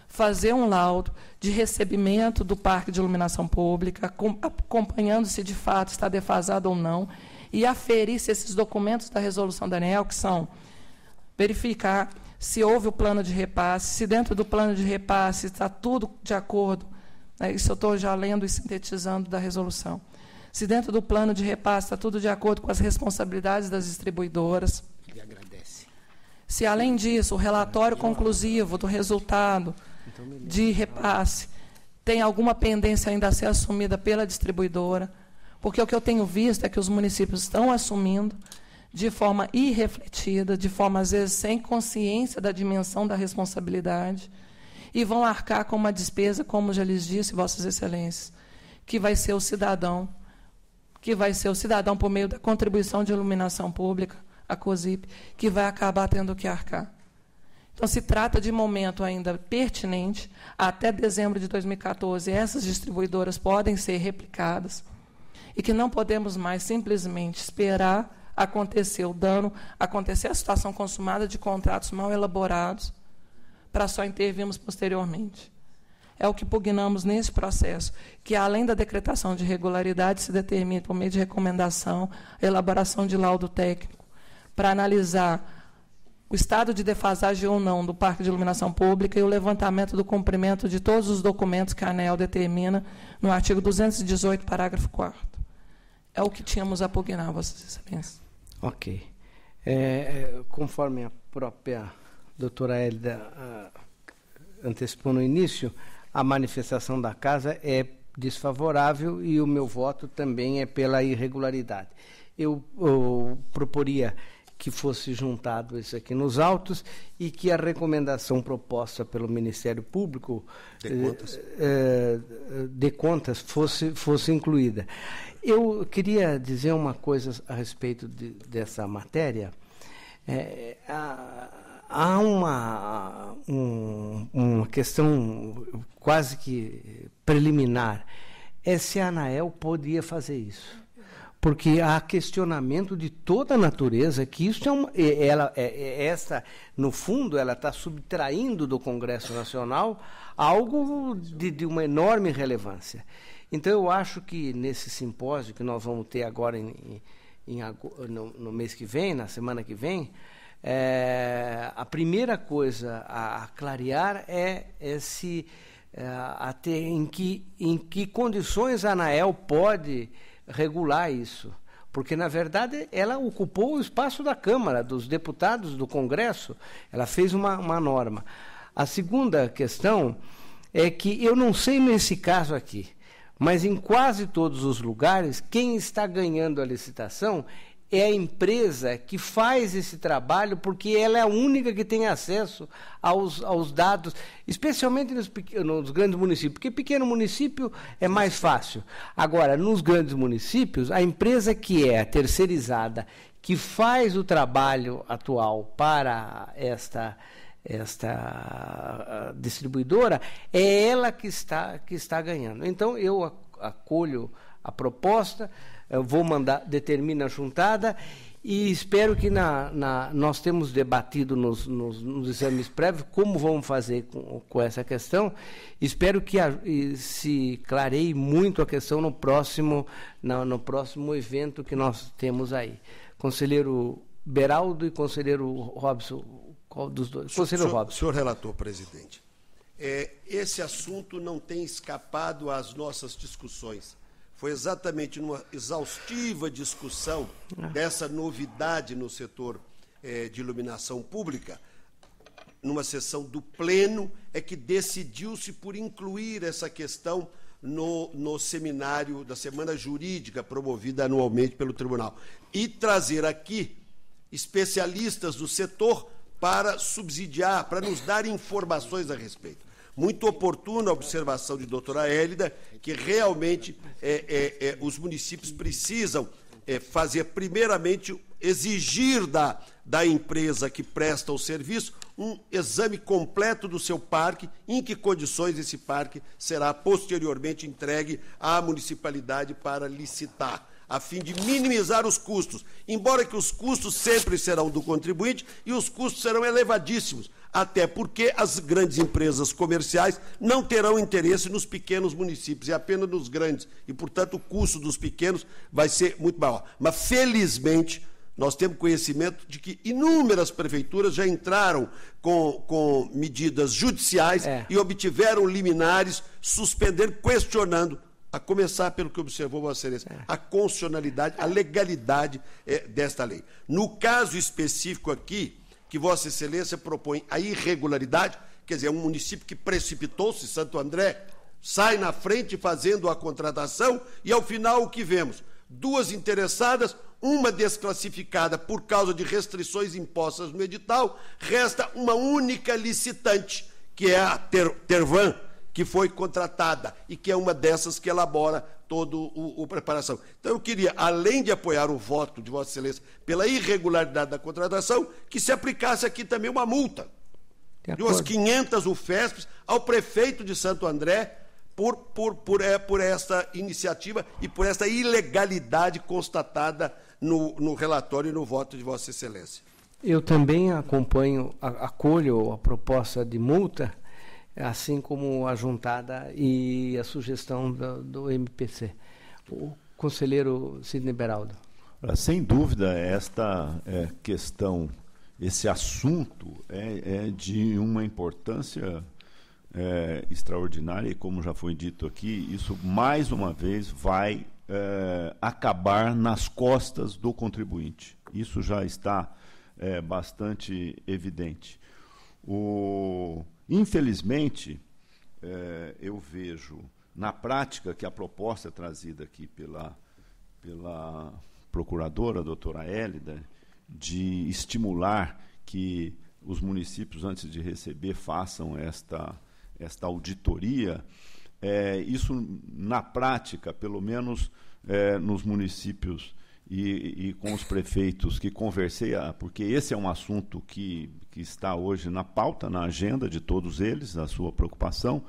Fazer um laudo de recebimento do parque de iluminação pública, acompanhando se de fato está defasado ou não, e aferir se esses documentos da resolução da ANEEL, que são verificar se houve o plano de repasse, se dentro do plano de repasse está tudo de acordo, né, isso eu estou já lendo e sintetizando da resolução, se dentro do plano de repasse está tudo de acordo com as responsabilidades das distribuidoras, se, além disso, o relatório conclusivo do resultado de repasse tem alguma pendência ainda a ser assumida pela distribuidora, porque o que eu tenho visto é que os municípios estão assumindo de forma irrefletida, de forma, às vezes, sem consciência da dimensão da responsabilidade, e vão arcar com uma despesa, como já lhes disse, Vossas Excelências, que vai ser o cidadão por meio da contribuição de iluminação pública, a COSIP, que vai acabar tendo que arcar. Então, se trata de momento ainda pertinente, até dezembro de 2014, essas distribuidoras podem ser replicadas, e que não podemos mais simplesmente esperar acontecer o dano, acontecer a situação consumada de contratos mal elaborados, para só intervirmos posteriormente. É o que pugnamos nesse processo, que, além da decretação de irregularidade, se determine, por meio de recomendação, a elaboração de laudo técnico, para analisar o estado de defasagem ou não do parque de iluminação pública e o levantamento do cumprimento de todos os documentos que a ANEEL determina no artigo 218, parágrafo 4º. É o que tínhamos a pugnar, Vossas Excelências. Ok. Conforme a própria doutora Hélida antecipou no início, a manifestação da casa é desfavorável e o meu voto também é pela irregularidade. Eu proporia que fosse juntado isso aqui nos autos e que a recomendação proposta pelo Ministério Público de Contas fosse incluída. Eu queria dizer uma coisa a respeito dessa matéria. Há uma questão quase que preliminar. É se a ANAEL podia fazer isso. Porque há questionamento de toda a natureza que isso no fundo, ela está subtraindo do Congresso Nacional algo de uma enorme relevância. Então, eu acho que nesse simpósio que nós vamos ter agora no mês que vem, na semana que vem, a primeira coisa a clarear em que condições a ANAEL pode regular isso, porque, na verdade, ela ocupou o espaço da Câmara, dos deputados do Congresso, ela fez uma norma. A segunda questão é que eu não sei nesse caso aqui, mas em quase todos os lugares, quem está ganhando a licitação é a empresa que faz esse trabalho, porque ela é a única que tem acesso aos dados, especialmente nos grandes municípios, porque pequeno município é mais fácil. Agora, nos grandes municípios, a empresa que é terceirizada, que faz o trabalho atual para esta distribuidora, é ela que está ganhando. Então, eu acolho a proposta, eu vou determina a juntada, e espero que nós temos debatido nos exames prévios como vamos fazer com essa questão. Espero que se clareie muito a questão no próximo evento que nós temos aí. Conselheiro Beraldo e conselheiro Robson, qual dos dois? Conselheiro Robson. Senhor relator, presidente, esse assunto não tem escapado às nossas discussões. Foi exatamente numa exaustiva discussão dessa novidade no setor de iluminação pública, numa sessão do Pleno, é que decidiu-se por incluir essa questão no seminário da Semana Jurídica, promovida anualmente pelo Tribunal, e trazer aqui especialistas do setor para subsidiar, para nos dar informações a respeito. Muito oportuna a observação de doutora Hélida, que realmente os municípios precisam fazer, primeiramente, exigir da empresa que presta o serviço um exame completo do seu parque, em que condições esse parque será posteriormente entregue à municipalidade para licitar, a fim de minimizar os custos, embora que os custos sempre serão do contribuinte e os custos serão elevadíssimos, até porque as grandes empresas comerciais não terão interesse nos pequenos municípios, e apenas nos grandes, e, portanto, o custo dos pequenos vai ser muito maior. Mas, felizmente, nós temos conhecimento de que inúmeras prefeituras já entraram com medidas judiciais e obtiveram liminares, suspendendo, questionando, a começar pelo que observou Vossa Excelência, a constitucionalidade, a legalidade desta lei. No caso específico aqui, que Vossa Excelência propõe a irregularidade, quer dizer, um município que precipitou-se, Santo André, sai na frente fazendo a contratação e, ao final, o que vemos? 2 interessadas, uma desclassificada por causa de restrições impostas no edital, resta uma única licitante, que é a Tervan, que foi contratada e que é uma dessas que elabora toda a preparação. Então, eu queria, além de apoiar o voto de Vossa Excelência pela irregularidade da contratação, que se aplicasse aqui também uma multa de umas 500 UFESPs ao prefeito de Santo André por esta iniciativa e por esta ilegalidade constatada no relatório e no voto de Vossa Excelência. Eu também acolho a proposta de multa, assim como a juntada e a sugestão do MPC. O conselheiro Sidney Beraldo. Sem dúvida, esta questão, esse assunto é de uma importância extraordinária, e como já foi dito aqui, isso mais uma vez vai acabar nas costas do contribuinte. Isso já está bastante evidente. Infelizmente, eu vejo na prática que a proposta trazida aqui pela procuradora, a doutora Hélida, de estimular que os municípios, antes de receber, façam esta auditoria, isso, na prática, pelo menos nos municípios e com os prefeitos que conversei, porque esse é um assunto que está hoje na pauta, na agenda de todos eles, a sua preocupação.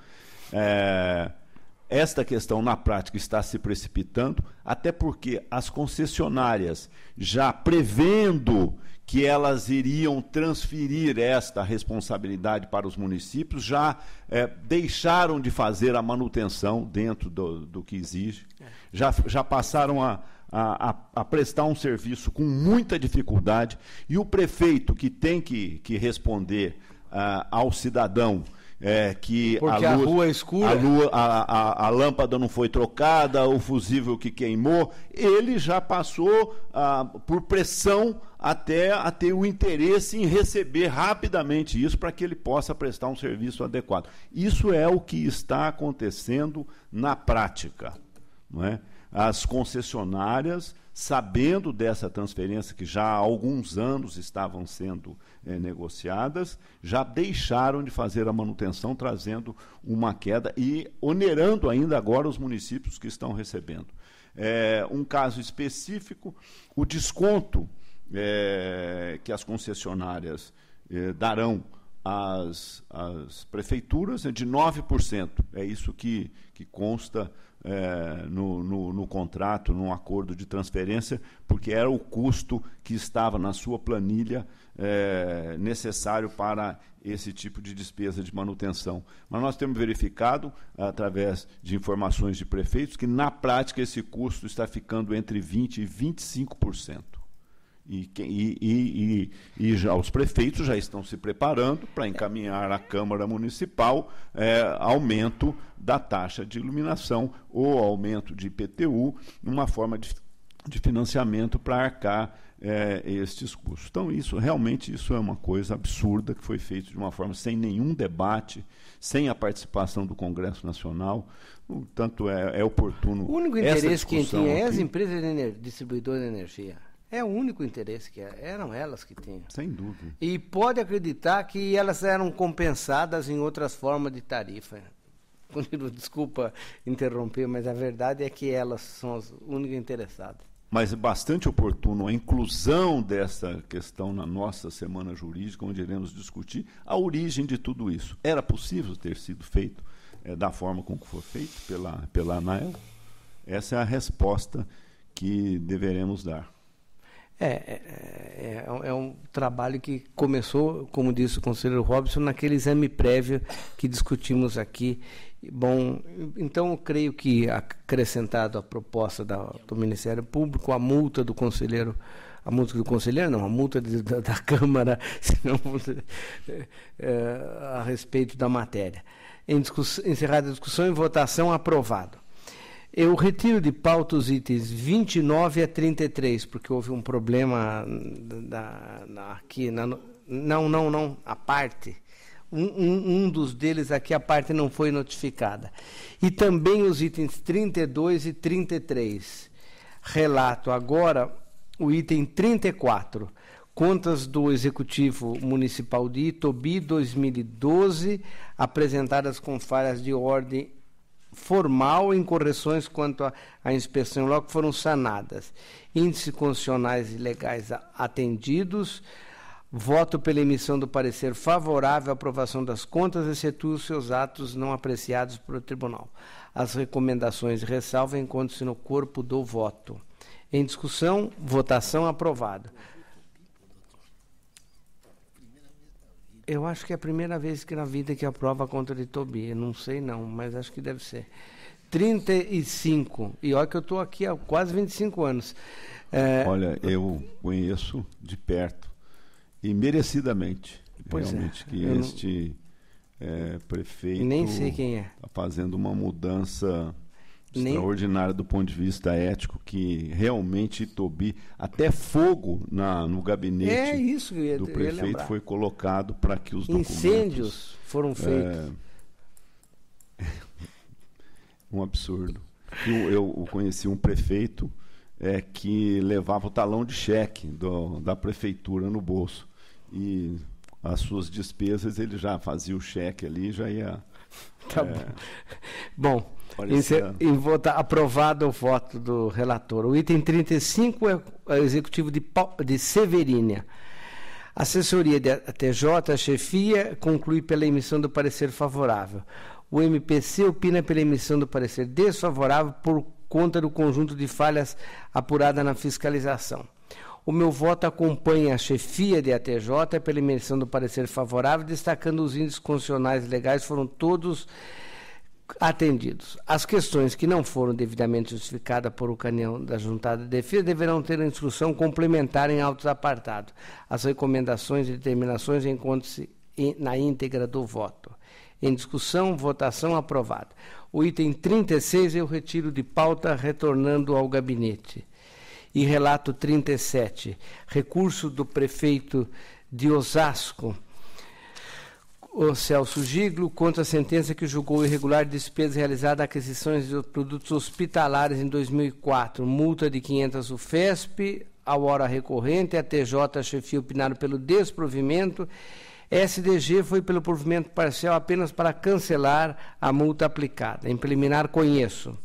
Esta questão, na prática, está se precipitando, até porque as concessionárias, já prevendo que elas iriam transferir esta responsabilidade para os municípios, já deixaram de fazer a manutenção dentro do que exige, já passaram a prestar um serviço com muita dificuldade, e o prefeito, que tem que responder ao cidadão que porque a rua é escura, a lâmpada não foi trocada, o fusível que queimou, ele já passou por pressão até a ter o interesse em receber rapidamente isso, para que ele possa prestar um serviço adequado. Isso é o que está acontecendo na prática, não é? As concessionárias, sabendo dessa transferência que já há alguns anos estavam sendo negociadas, já deixaram de fazer a manutenção, trazendo uma queda e onerando ainda agora os municípios que estão recebendo. Um caso específico, o desconto que as concessionárias darão às prefeituras é de 9%. É isso que consta no contrato, no acordo de transferência, porque era o custo que estava na sua planilha necessário para esse tipo de despesa de manutenção. Mas nós temos verificado, através de informações de prefeitos, que na prática esse custo está ficando entre 20% e 25%. E já os prefeitos já estão se preparando para encaminhar à Câmara Municipal aumento da taxa de iluminação ou aumento de IPTU, uma forma de financiamento para arcar estes custos. Então, realmente isso é uma coisa absurda, que foi feito de uma forma sem nenhum debate, sem a participação do Congresso Nacional. Portanto, é oportuno. O único interesse que tinha é as empresas distribuidoras de energia. É o único interesse que eram elas que tinham. Sem dúvida. E pode acreditar que elas eram compensadas em outras formas de tarifa. Desculpa interromper, mas a verdade é que elas são as únicas interessadas. mas é bastante oportuno a inclusão dessa questão na nossa semana jurídica, onde iremos discutir a origem de tudo isso. Era possível ter sido feito da forma como foi feito pela ANAEL? Essa é a resposta que deveremos dar. É um trabalho que começou, como disse o conselheiro Robson, naquele exame prévio que discutimos aqui. Bom, então eu creio que, acrescentado a proposta do Ministério Público, a multa do conselheiro, a multa da Câmara, a respeito da matéria. Encerrada a discussão, em votação, aprovado. Eu retiro de pauta os itens 29 a 33, porque houve um problema aqui. Não, a parte. Um dos deles aqui, a parte não foi notificada. E também os itens 32 e 33. Relato agora o item 34. Contas do Executivo Municipal de Itobi 2012, apresentadas com falhas de ordem formal em correções quanto à inspeção logo foram sanadas. Índices constitucionais e legais atendidos. Voto pela emissão do parecer favorável à aprovação das contas, excetuando os seus atos não apreciados pelo Tribunal. As recomendações e ressalvas encontram-se no corpo do voto. Em discussão, votação aprovado. Eu acho que é a primeira vez que na vida que aprova a conta de Itobi. Não sei não, mas acho que deve ser. 35. E olha que eu estou aqui há quase 25 anos. Olha, eu conheço de perto. E merecidamente, realmente, que este prefeito nem sei quem é. Está fazendo uma mudança extraordinária do ponto de vista ético, que realmente Itobi, até fogo no gabinete do prefeito foi colocado para que os documentos... Incêndios foram feitos. Um absurdo. Eu conheci um prefeito que levava o talão de cheque da prefeitura no bolso. E as suas despesas, ele já fazia o cheque ali, já ia... Tá bom. Aprovado o voto do relator. O item 35 é o Executivo de Severínia. Assessoria de ATJ, a chefia, conclui pela emissão do parecer favorável. O MPC opina pela emissão do parecer desfavorável por conta do conjunto de falhas apurada na fiscalização. O meu voto acompanha a chefia de ATJ pela emissão do parecer favorável, destacando os índices constitucionais e legais foram todos atendidos. As questões que não foram devidamente justificadas por ocasião da juntada de defesa deverão ter a instrução complementar em autos apartados. As recomendações e determinações encontram-se na íntegra do voto. Em discussão, votação aprovada. O item 36 eu retiro de pauta, retornando ao gabinete. E relato 37, recurso do prefeito de Osasco, o Celso Giglo, contra a sentença que julgou irregular despesa realizada a aquisições de produtos hospitalares em 2004, multa de 500 UFESP, a hora recorrente, a TJ chefia opinaram pelo desprovimento, SDG foi pelo provimento parcial apenas para cancelar a multa aplicada. Em preliminar, conhecido.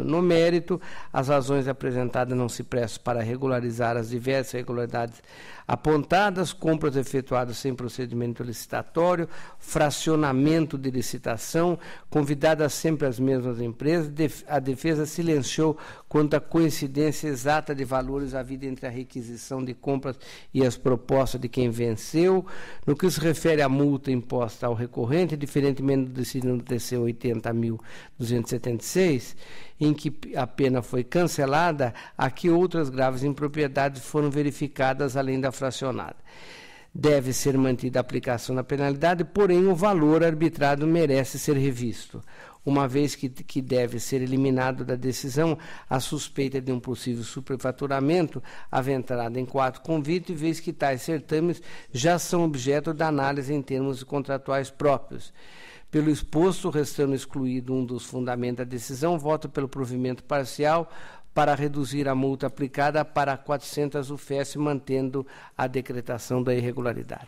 No mérito, as razões apresentadas não se prestam para regularizar as diversas irregularidades apontadas, compras efetuadas sem procedimento licitatório, fracionamento de licitação, convidadas sempre as mesmas empresas, a defesa silenciou quanto à coincidência exata de valores havida entre a requisição de compras e as propostas de quem venceu. No que se refere à multa imposta ao recorrente, diferentemente do decidido no TC 80.276, em que a pena foi cancelada, aqui outras graves impropriedades foram verificadas além da fracionada. Deve ser mantida a aplicação da penalidade, porém o valor arbitrado merece ser revisto, uma vez que deve ser eliminado da decisão a suspeita de um possível superfaturamento aventurada em 4 convites, vez que tais certames já são objeto da análise em termos contratuais próprios. Pelo exposto, restando excluído um dos fundamentos da decisão, voto pelo provimento parcial para reduzir a multa aplicada para 400 UFES, mantendo a decretação da irregularidade.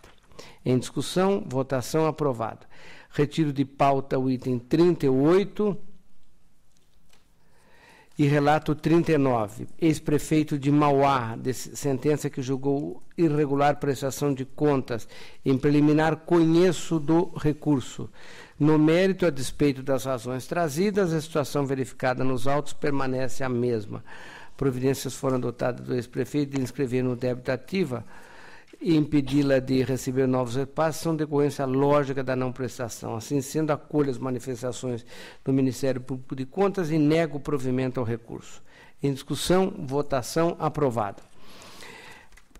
Em discussão, votação aprovada. Retiro de pauta o item 38. E relato 39, ex-prefeito de Mauá, sentença que julgou irregular prestação de contas. Em preliminar, conheço do recurso. No mérito, a despeito das razões trazidas, a situação verificada nos autos permanece a mesma. Providências foram adotadas do ex-prefeito de inscrever no débito ativa e impedi-la de receber novos repasses são decorrência lógica da não prestação. Assim sendo, acolho as manifestações do Ministério Público de Contas e nego o provimento ao recurso. Em discussão, votação, aprovado.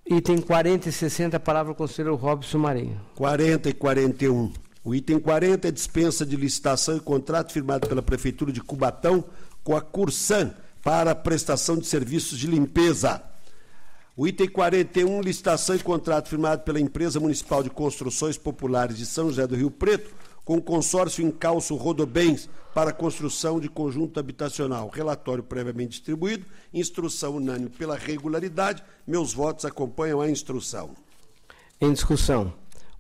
Item 40 e 60, a palavra ao conselheiro Robson Marinho. 40 e 41. O item 40 é dispensa de licitação e contrato firmado pela Prefeitura de Cubatão com a Cursan para a prestação de serviços de limpeza. O item 41, licitação e contrato firmado pela Empresa Municipal de Construções Populares de São José do Rio Preto com o consórcio Encalço Rodobens para a construção de conjunto habitacional. Relatório previamente distribuído, instrução unânime pela regularidade. Meus votos acompanham a instrução. Em discussão.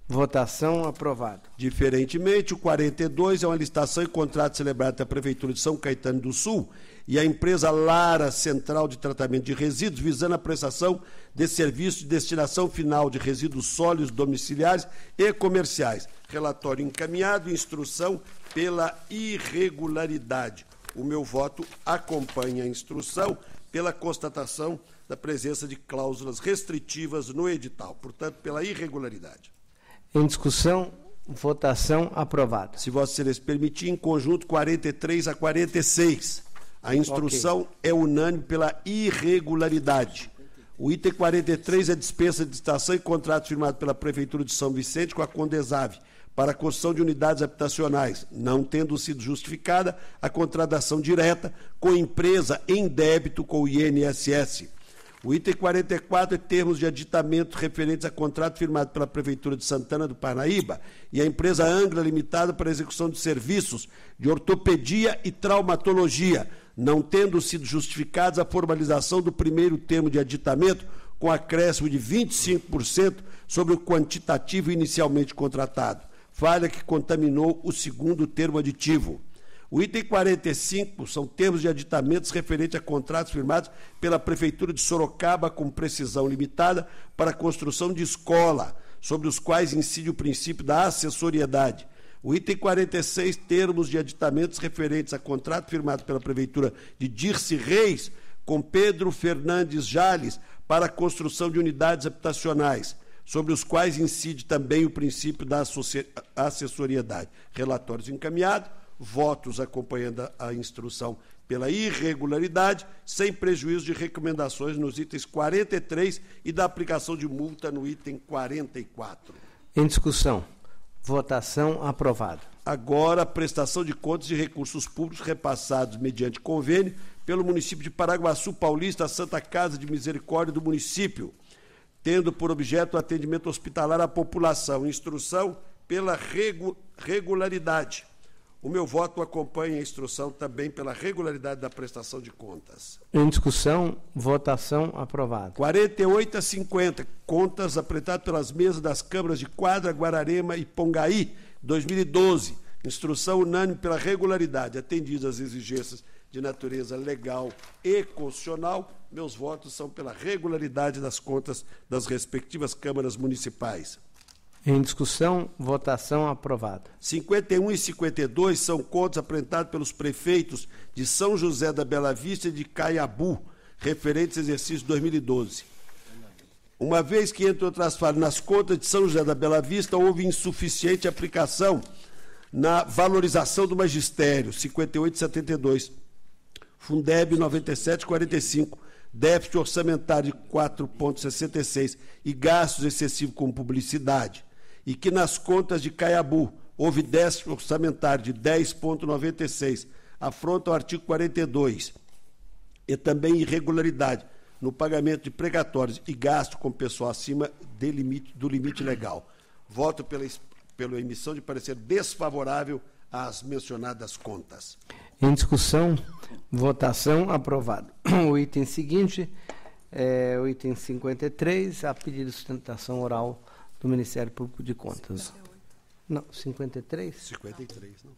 Votação, aprovado. Diferentemente, o 42 é uma licitação e contrato celebrado pela Prefeitura de São Caetano do Sul e a empresa Lara Central de Tratamento de Resíduos, visando a prestação de serviços de destinação final de resíduos sólidos domiciliares e comerciais. Relatório encaminhado, instrução pela irregularidade. O meu voto acompanha a instrução pela constatação da presença de cláusulas restritivas no edital, portanto, pela irregularidade. Em discussão, votação, aprovado. Se Vossa Excelência permitir, em conjunto 43 a 46. A instrução é unânime pela irregularidade. O item 43 é dispensa de licitação e contrato firmado pela Prefeitura de São Vicente com a Condesave para a construção de unidades habitacionais, não tendo sido justificada a contratação direta com empresa em débito com o INSS. O item 44 é termos de aditamento referentes a contrato firmado pela Prefeitura de Santana do Parnaíba e a empresa Angra Limitada para a execução de serviços de ortopedia e traumatologia, não tendo sido justificados a formalização do primeiro termo de aditamento com acréscimo de 25% sobre o quantitativo inicialmente contratado, falha que contaminou o segundo termo aditivo. O item 45 são termos de aditamentos referentes a contratos firmados pela Prefeitura de Sorocaba com precisão limitada para a construção de escola, sobre os quais incide o princípio da acessoriedade. O item 46, termos de aditamentos referentes a contrato firmado pela Prefeitura de Dirce Reis com Pedro Fernandes Jales para a construção de unidades habitacionais, sobre os quais incide também o princípio da acessoriedade. Relatórios encaminhados. Votos acompanhando a instrução pela irregularidade, sem prejuízo de recomendações nos itens 43 e da aplicação de multa no item 44. Em discussão. Votação, aprovado. Agora, a prestação de contas de recursos públicos repassados mediante convênio pelo município de Paraguaçu Paulista, a Santa Casa de Misericórdia do município, tendo por objeto o atendimento hospitalar à população. Instrução pela regularidade. O meu voto acompanha a instrução também pela regularidade da prestação de contas. Em discussão, votação, aprovado. 48 a 50, contas apresentadas pelas mesas das câmaras de Quadra, Guararema e Pongaí, 2012. Instrução unânime pela regularidade, atendidas as exigências de natureza legal e constitucional. Meus votos são pela regularidade das contas das respectivas câmaras municipais. Em discussão, votação, aprovado. 51 e 52 são contas apresentadas pelos prefeitos de São José da Bela Vista e de Caiabu, referentes ao exercício 2012. Uma vez que, entre outras falhas, nas contas de São José da Bela Vista houve insuficiente aplicação na valorização do magistério, 58 e 72. Fundeb 97 e 45. Déficit orçamentário de 4,66 e gastos excessivos com publicidade. E que nas contas de Caiabu houve déficit orçamentário de 10,96, afronta ao artigo 42, e também irregularidade no pagamento de precatórios e gasto com pessoal acima do limite legal. Voto pela emissão de parecer desfavorável às mencionadas contas. Em discussão, votação, aprovado. O item seguinte é o item 53, a pedido de sustentação oral do Ministério Público de Contas. Não, 53? 53, não.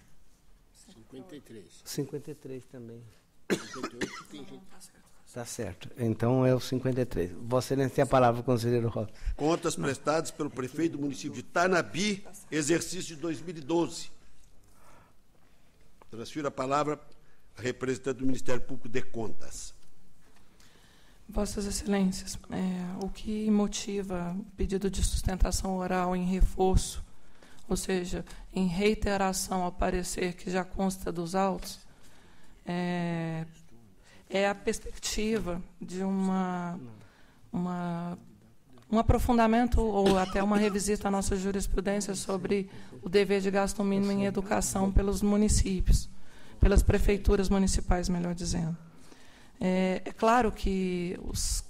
53. 53 também. Está certo. Então é o 53. Vossa Excelência tem a palavra, conselheiro Rosa. Contas prestadas pelo prefeito do município de Tanabi, exercício de 2012. Transfiro a palavra à representante do Ministério Público de Contas. Vossas Excelências, o que motiva o pedido de sustentação oral em reforço, ou seja, em reiteração ao parecer que já consta dos autos, é a perspectiva de um aprofundamento ou até uma revisita à nossa jurisprudência sobre o dever de gasto mínimo em educação pelos municípios, pelas prefeituras municipais, melhor dizendo. É claro que os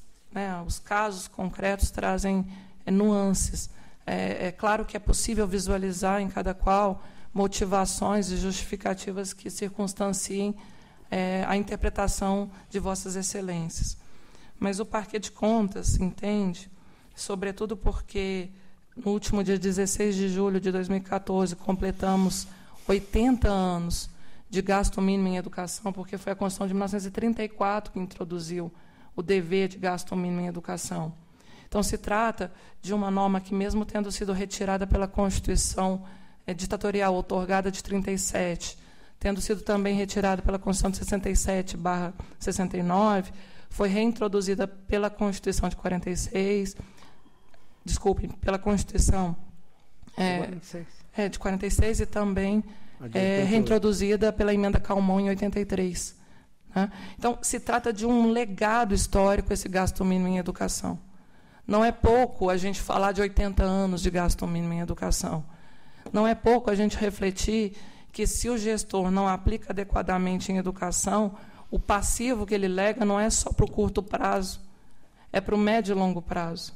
casos concretos trazem nuances. É claro que é possível visualizar em cada qual motivações e justificativas que circunstanciem a interpretação de Vossas Excelências. Mas o Parquet de Contas entende, sobretudo porque no último dia 16 de julho de 2014 completamos 80 anos de gasto mínimo em educação, porque foi a Constituição de 1934 que introduziu o dever de gasto mínimo em educação. Então, se trata de uma norma que, mesmo tendo sido retirada pela Constituição ditatorial outorgada de 37, tendo sido também retirada pela Constituição de 67/69, foi reintroduzida pela Constituição de 46, pela Constituição de 46 e também reintroduzida pela Emenda Calmon em 83. Né? Então, se trata de um legado histórico, esse gasto mínimo em educação. Não é pouco a gente falar de 80 anos de gasto mínimo em educação. Não é pouco a gente refletir que, se o gestor não aplica adequadamente em educação, o passivo que ele lega não é só para o curto prazo, é para o médio e longo prazo.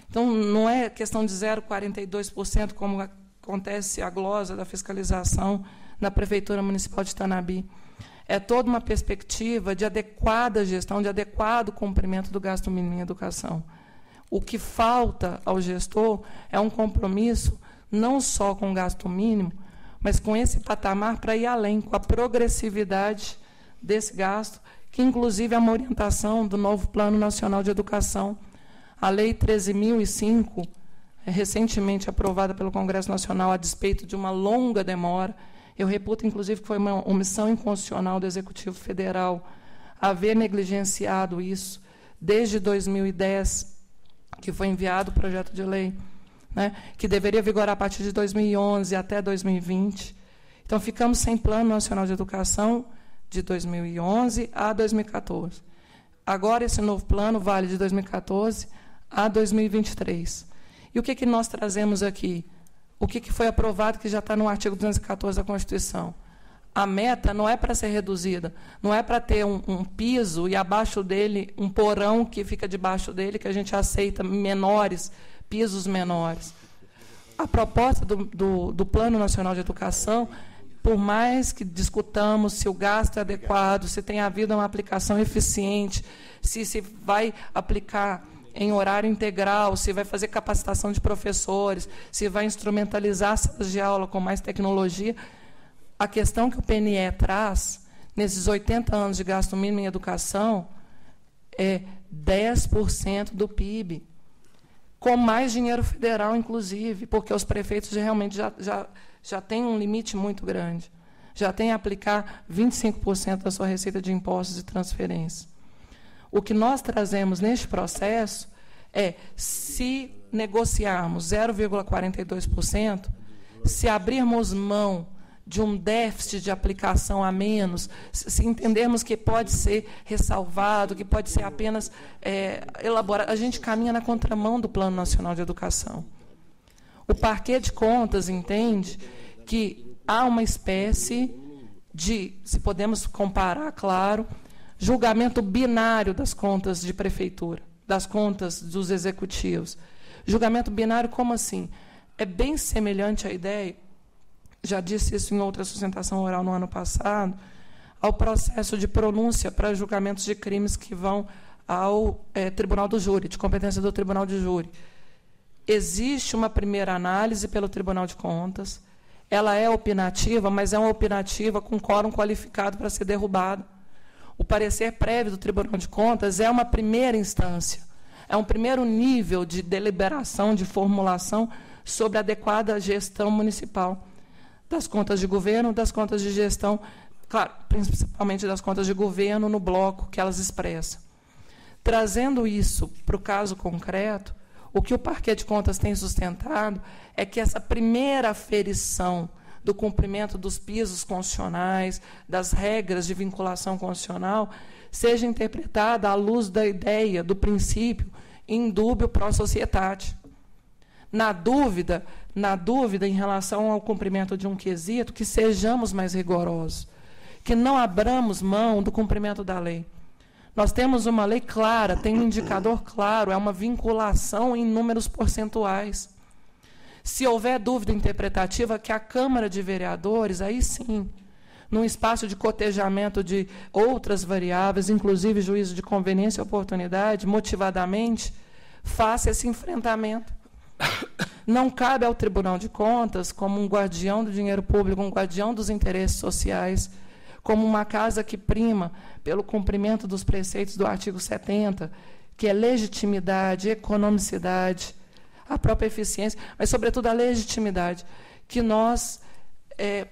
Então, não é questão de 0,42%, como acontece a glosa da fiscalização na Prefeitura Municipal de Tanabi. É toda uma perspectiva de adequada gestão, de adequado cumprimento do gasto mínimo em educação. O que falta ao gestor é um compromisso não só com o gasto mínimo, mas com esse patamar para ir além, com a progressividade desse gasto, que, inclusive, é uma orientação do novo Plano Nacional de Educação. A Lei 13.005, recentemente aprovada pelo Congresso Nacional, a despeito de uma longa demora, eu reputo, inclusive, que foi uma omissão inconstitucional do Executivo Federal haver negligenciado isso desde 2010, que foi enviado o projeto de lei, né, que deveria vigorar a partir de 2011 até 2020. Então, ficamos sem Plano Nacional de Educação de 2011 a 2014. Agora, esse novo plano vale de 2014 a 2023. E o que nós trazemos aqui? O que foi aprovado, que já está no artigo 214 da Constituição? A meta não é para ser reduzida, não é para ter um piso e, abaixo dele, um porão que fica debaixo dele, que a gente aceita menores, pisos menores. A proposta do Plano Nacional de Educação, por mais que discutamos se o gasto é adequado, se tem havido uma aplicação eficiente, se vai aplicar em horário integral, se vai fazer capacitação de professores, se vai instrumentalizar salas de aula com mais tecnologia, a questão que o PNE traz, nesses 80 anos de gasto mínimo em educação, é 10% do PIB, com mais dinheiro federal, inclusive, porque os prefeitos realmente já têm um limite muito grande, já têm a aplicar 25% da sua receita de impostos e transferências. O que nós trazemos neste processo é, se negociarmos 0,42%, se abrirmos mão de um déficit de aplicação a menos, se entendermos que pode ser ressalvado, que pode ser apenas elaborado, a gente caminha na contramão do Plano Nacional de Educação. O Parquet de Contas entende que há uma espécie de, se podemos comparar, claro, julgamento binário das contas de prefeitura, das contas dos executivos. Julgamento binário, como assim? É bem semelhante à ideia, já disse isso em outra sustentação oral no ano passado, ao processo de pronúncia para julgamentos de crimes que vão ao Tribunal do Júri, de competência do Tribunal de Júri. Existe uma primeira análise pelo Tribunal de Contas, ela é opinativa, mas é uma opinativa com quórum qualificado para ser derrubada. O parecer prévio do Tribunal de Contas é uma primeira instância, é um primeiro nível de deliberação, de formulação sobre a adequada gestão municipal das contas de governo, das contas de gestão, claro, principalmente das contas de governo no bloco que elas expressam. Trazendo isso para o caso concreto, o que o Parquet de Contas tem sustentado é que essa primeira aferição do cumprimento dos pisos constitucionais, das regras de vinculação constitucional, seja interpretada à luz da ideia, do princípio in dubio pro societate. Na dúvida, em relação ao cumprimento de um quesito, que sejamos mais rigorosos, que não abramos mão do cumprimento da lei. Nós temos uma lei clara, tem um indicador claro, é uma vinculação em números percentuais. Se houver dúvida interpretativa, que a Câmara de Vereadores, aí sim, num espaço de cotejamento de outras variáveis, inclusive juízo de conveniência e oportunidade, motivadamente, faça esse enfrentamento. Não cabe ao Tribunal de Contas, como um guardião do dinheiro público, um guardião dos interesses sociais, como uma casa que prima pelo cumprimento dos preceitos do artigo 70, que é legitimidade, economicidade, a própria eficiência, mas, sobretudo, a legitimidade, que nós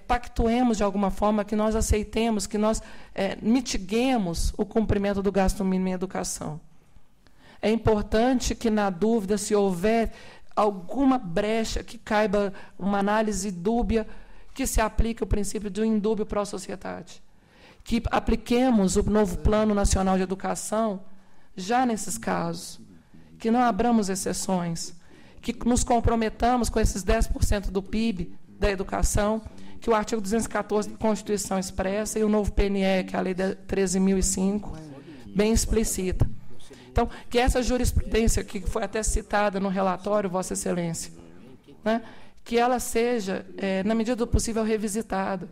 pactuemos de alguma forma, que nós aceitemos, que nós mitiguemos o cumprimento do gasto mínimo em educação. É importante que, na dúvida, se houver alguma brecha que caiba uma análise dúbia, que se aplique o princípio do indúbio pro societate. Que apliquemos o novo Plano Nacional de Educação já nesses casos, que não abramos exceções, que nos comprometamos com esses 10% do PIB da educação, que o artigo 214 da Constituição expressa e o novo PNE, que é a Lei 13.005, bem explicita. Então, que essa jurisprudência, que foi até citada no relatório, Vossa Excelência, né, que ela seja, na medida do possível, revisitada,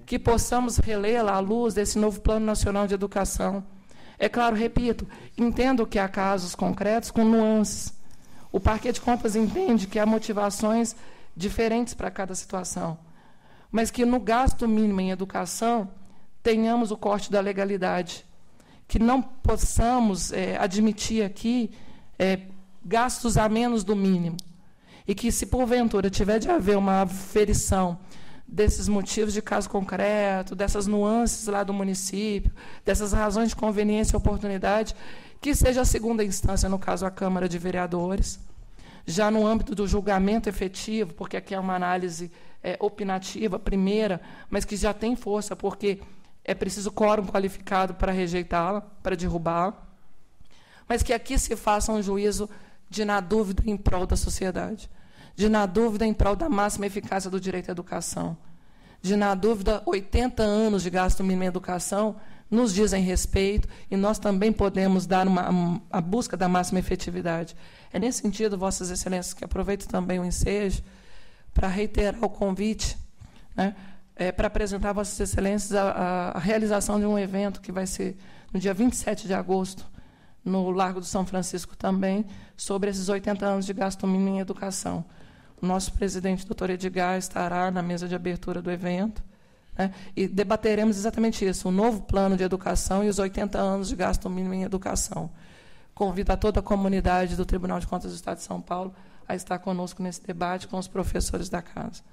que possamos relê-la à luz desse novo Plano Nacional de Educação. É claro, repito, entendo que há casos concretos com nuances. O Parquet de Contas entende que há motivações diferentes para cada situação, mas que no gasto mínimo em educação tenhamos o corte da legalidade, que não possamos admitir aqui gastos a menos do mínimo, e que, se porventura tiver de haver uma aferição desses motivos de caso concreto, dessas nuances lá do município, dessas razões de conveniência e oportunidade, que seja a segunda instância, no caso a Câmara de Vereadores, já no âmbito do julgamento efetivo, porque aqui é uma análise opinativa, primeira, mas que já tem força, porque é preciso quórum qualificado para rejeitá-la, para derrubá-la, mas que aqui se faça um juízo de, na dúvida, em prol da sociedade, de, na dúvida, em prol da máxima eficácia do direito à educação, de, na dúvida, 80 anos de gasto mínimo em educação nos dizem respeito, e nós também podemos dar a busca da máxima efetividade. É nesse sentido, Vossas Excelências, que aproveito também o ensejo para reiterar o convite, né, para apresentar a Vossas Excelências a realização de um evento que vai ser no dia 27 de agosto, no Largo do São Francisco também, sobre esses 80 anos de gasto mínimo em educação. O nosso presidente, doutor Edgar, estará na mesa de abertura do evento, né, e debateremos exatamente isso, o novo plano de educação e os 80 anos de gasto mínimo em educação. Convido a toda a comunidade do Tribunal de Contas do Estado de São Paulo a estar conosco nesse debate com os professores da casa.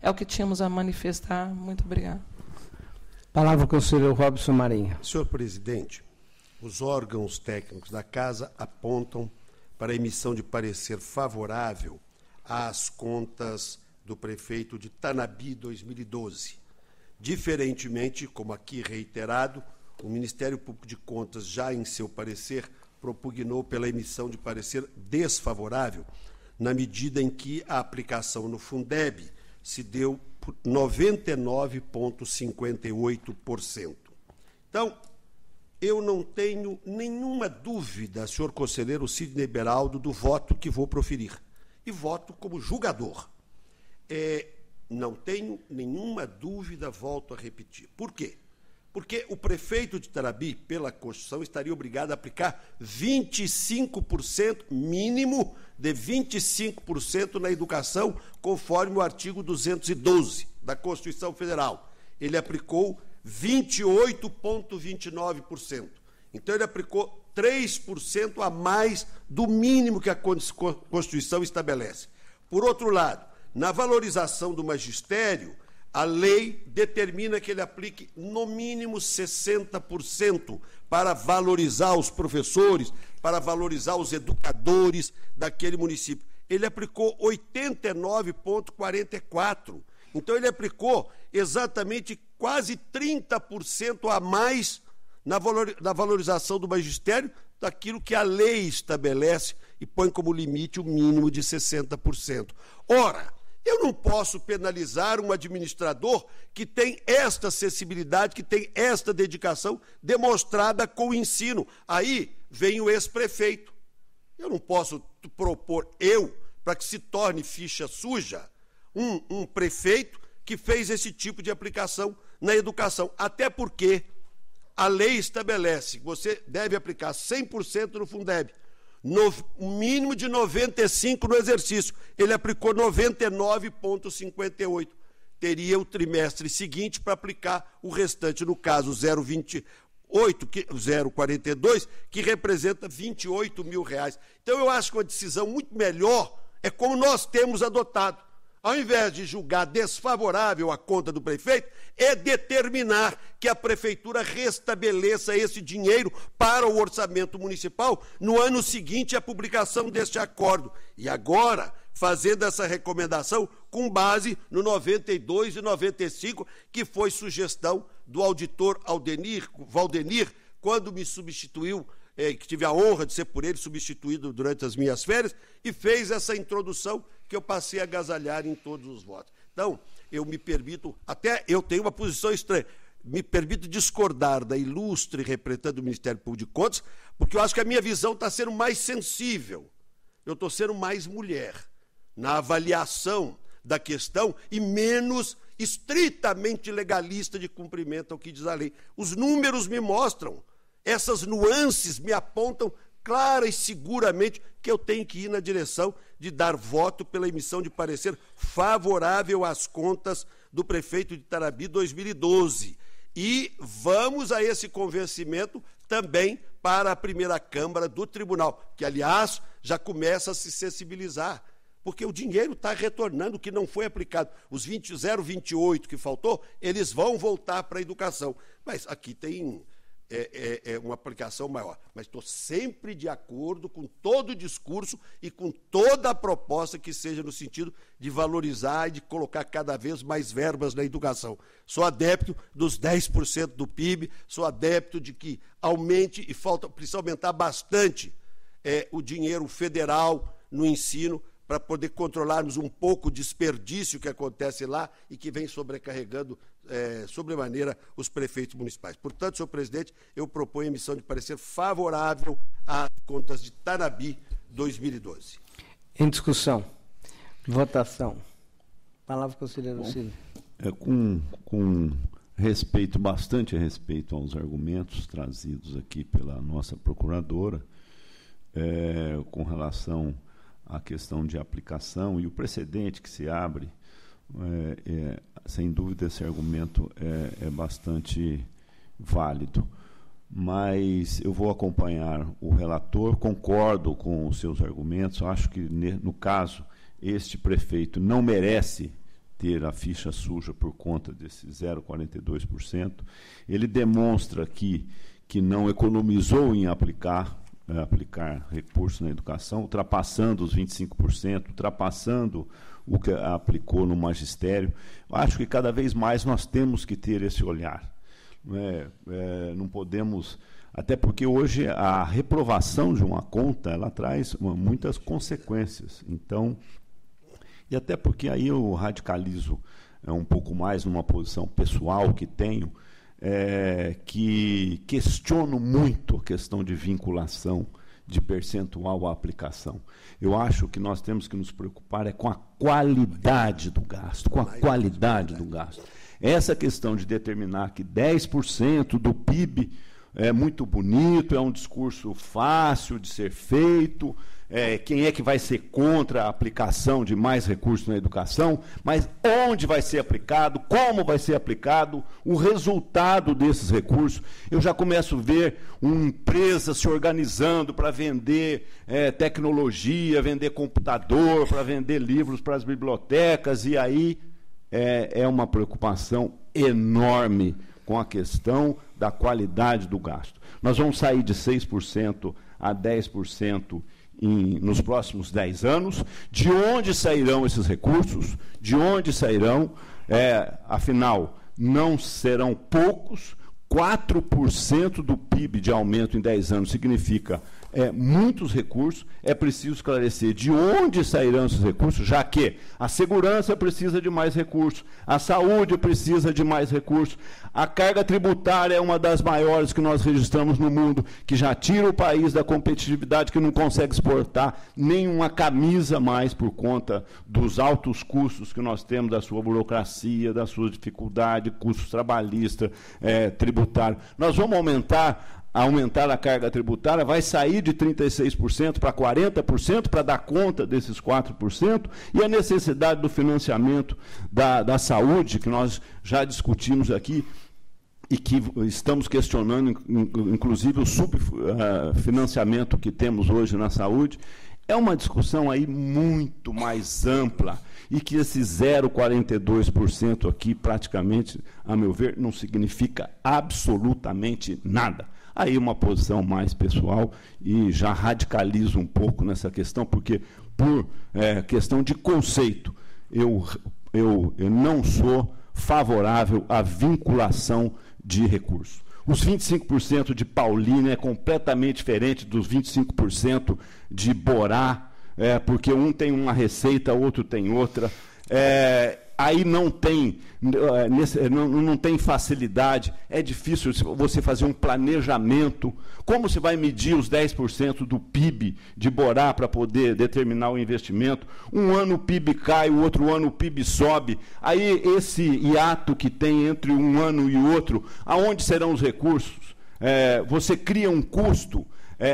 É o que tínhamos a manifestar. Muito obrigado. Palavra ao conselheiro Robson Marinho. Senhor presidente, os órgãos técnicos da Casa apontam para a emissão de parecer favorável às contas do prefeito de Tanabi 2012. Diferentemente, como aqui reiterado, o Ministério Público de Contas, já em seu parecer, propugnou pela emissão de parecer desfavorável, na medida em que a aplicação no Fundeb se deu por 99,58%. Então, eu não tenho nenhuma dúvida, senhor conselheiro Sidney Beraldo, do voto que vou proferir. E voto como julgador. Não tenho nenhuma dúvida, volto a repetir. Por quê? Porque o prefeito de Tanabi, pela Constituição, estaria obrigado a aplicar 25%, mínimo de 25% na educação, conforme o artigo 212 da Constituição Federal. Ele aplicou 28,29%. Então, ele aplicou 3% a mais do mínimo que a Constituição estabelece. Por outro lado, na valorização do magistério, a lei determina que ele aplique no mínimo 60% para valorizar os professores, para valorizar os educadores daquele município. Ele aplicou 89,44%. Então, ele aplicou exatamente quase 30% a mais na valorização do magistério daquilo que a lei estabelece e põe como limite o mínimo de 60%. Ora, eu não posso penalizar um administrador que tem esta acessibilidade, que tem esta dedicação demonstrada com o ensino. Aí vem o ex-prefeito. Eu não posso propor para que se torne ficha suja, um prefeito que fez esse tipo de aplicação na educação. Até porque a lei estabelece que você deve aplicar 100% no Fundeb, um mínimo de 95% no exercício. Ele aplicou 99,58%. Teria o trimestre seguinte para aplicar o restante, no caso 0,42, que representa R$28 mil. Então, eu acho que uma decisão muito melhor é como nós temos adotado. Ao invés de julgar desfavorável a conta do prefeito, é determinar que a prefeitura restabeleça esse dinheiro para o orçamento municipal no ano seguinte à publicação deste acordo. E agora, fazendo essa recomendação com base no 92 e 95, que foi sugestão do auditor Valdenir, quando me substituiu, que tive a honra de ser por ele substituído durante as minhas férias, e fez essa introdução que eu passei a agasalhar em todos os votos. Então, eu me permito, até eu tenho uma posição estranha, me permito discordar da ilustre representante do Ministério Público de Contas, porque eu acho que a minha visão está sendo mais sensível, eu estou sendo mais mulher na avaliação da questão e menos estritamente legalista de cumprimento ao que diz a lei. Os números me mostram, essas nuances me apontam clara e seguramente que eu tenho que ir na direção de dar voto pela emissão de parecer favorável às contas do prefeito de Tarabi 2012. E vamos a esse convencimento também para a primeira Câmara do Tribunal, que, aliás, já começa a se sensibilizar, porque o dinheiro está retornando, o que não foi aplicado. Os 0,28 que faltou, eles vão voltar para a educação. Mas aqui tem uma aplicação maior. Mas estou sempre de acordo com todo o discurso e com toda a proposta que seja no sentido de valorizar e de colocar cada vez mais verbas na educação. Sou adepto dos 10% do PIB, sou adepto de que aumente e precisa aumentar bastante o dinheiro federal no ensino, para poder controlarmos um pouco o desperdício que acontece lá e que vem sobrecarregando sobremaneira os prefeitos municipais. Portanto, senhor presidente, eu proponho a emissão de parecer favorável às contas de Tarabi 2012. Em discussão. Votação. Palavra, conselheiro Cílio. Com respeito, bastante respeito aos argumentos trazidos aqui pela nossa procuradora, com relação à questão de aplicação e o precedente que se abre, sem dúvida esse argumento é bastante válido. Mas eu vou acompanhar o relator, concordo com os seus argumentos, acho que, no caso, este prefeito não merece ter a ficha suja por conta desse 0,42%. Ele demonstra aqui que não economizou em aplicar recursos na educação, ultrapassando os 25%, ultrapassando o que aplicou no magistério. Acho que cada vez mais nós temos que ter esse olhar. Não podemos, até porque hoje a reprovação de uma conta ela traz muitas consequências. Então, e até porque aí eu radicalizo um pouco mais numa posição pessoal que tenho, que questiono muito a questão de vinculação de percentual à aplicação. Eu acho que nós temos que nos preocupar com a qualidade do gasto, Essa questão de determinar que 10% do PIB é muito bonito, é um discurso fácil de ser feito, quem é que vai ser contra a aplicação de mais recursos na educação, mas onde vai ser aplicado, como vai ser aplicado, o resultado desses recursos. Eu já começo a ver uma empresa se organizando para vender tecnologia, vender computador, para vender livros para as bibliotecas, e aí é uma preocupação enorme com a questão da qualidade do gasto. Nós vamos sair de 6% a 10% nos próximos 10 anos. De onde sairão esses recursos? De onde sairão? Afinal, não serão poucos. 4% do PIB de aumento em 10 anos significa muitos recursos. É preciso esclarecer de onde sairão esses recursos, já que a segurança precisa de mais recursos, a saúde precisa de mais recursos, a carga tributária é uma das maiores que nós registramos no mundo, que já tira o país da competitividade, que não consegue exportar nenhuma camisa mais por conta dos altos custos que nós temos, da sua burocracia, da sua dificuldade, custos trabalhistas, tributários. Nós vamos aumentar a carga tributária, vai sair de 36% para 40% para dar conta desses 4%, e a necessidade do financiamento da saúde, que nós já discutimos aqui, e que estamos questionando, inclusive, o subfinanciamento que temos hoje na saúde. É uma discussão aí muito mais ampla, e que esse 0,42% aqui, praticamente, a meu ver, não significa absolutamente nada. Aí uma posição mais pessoal, e já radicalizo um pouco nessa questão, porque, por questão de conceito, eu não sou favorável à vinculação de recursos. Os 25% de Paulínia é completamente diferente dos 25% de Borá, porque um tem uma receita, outro tem outra. Aí não tem facilidade, é difícil você fazer um planejamento. Como você vai medir os 10% do PIB de Borá para poder determinar o investimento? Um ano o PIB cai, o outro ano o PIB sobe. Aí esse hiato que tem entre um ano e o outro, aonde serão os recursos? Você cria um custo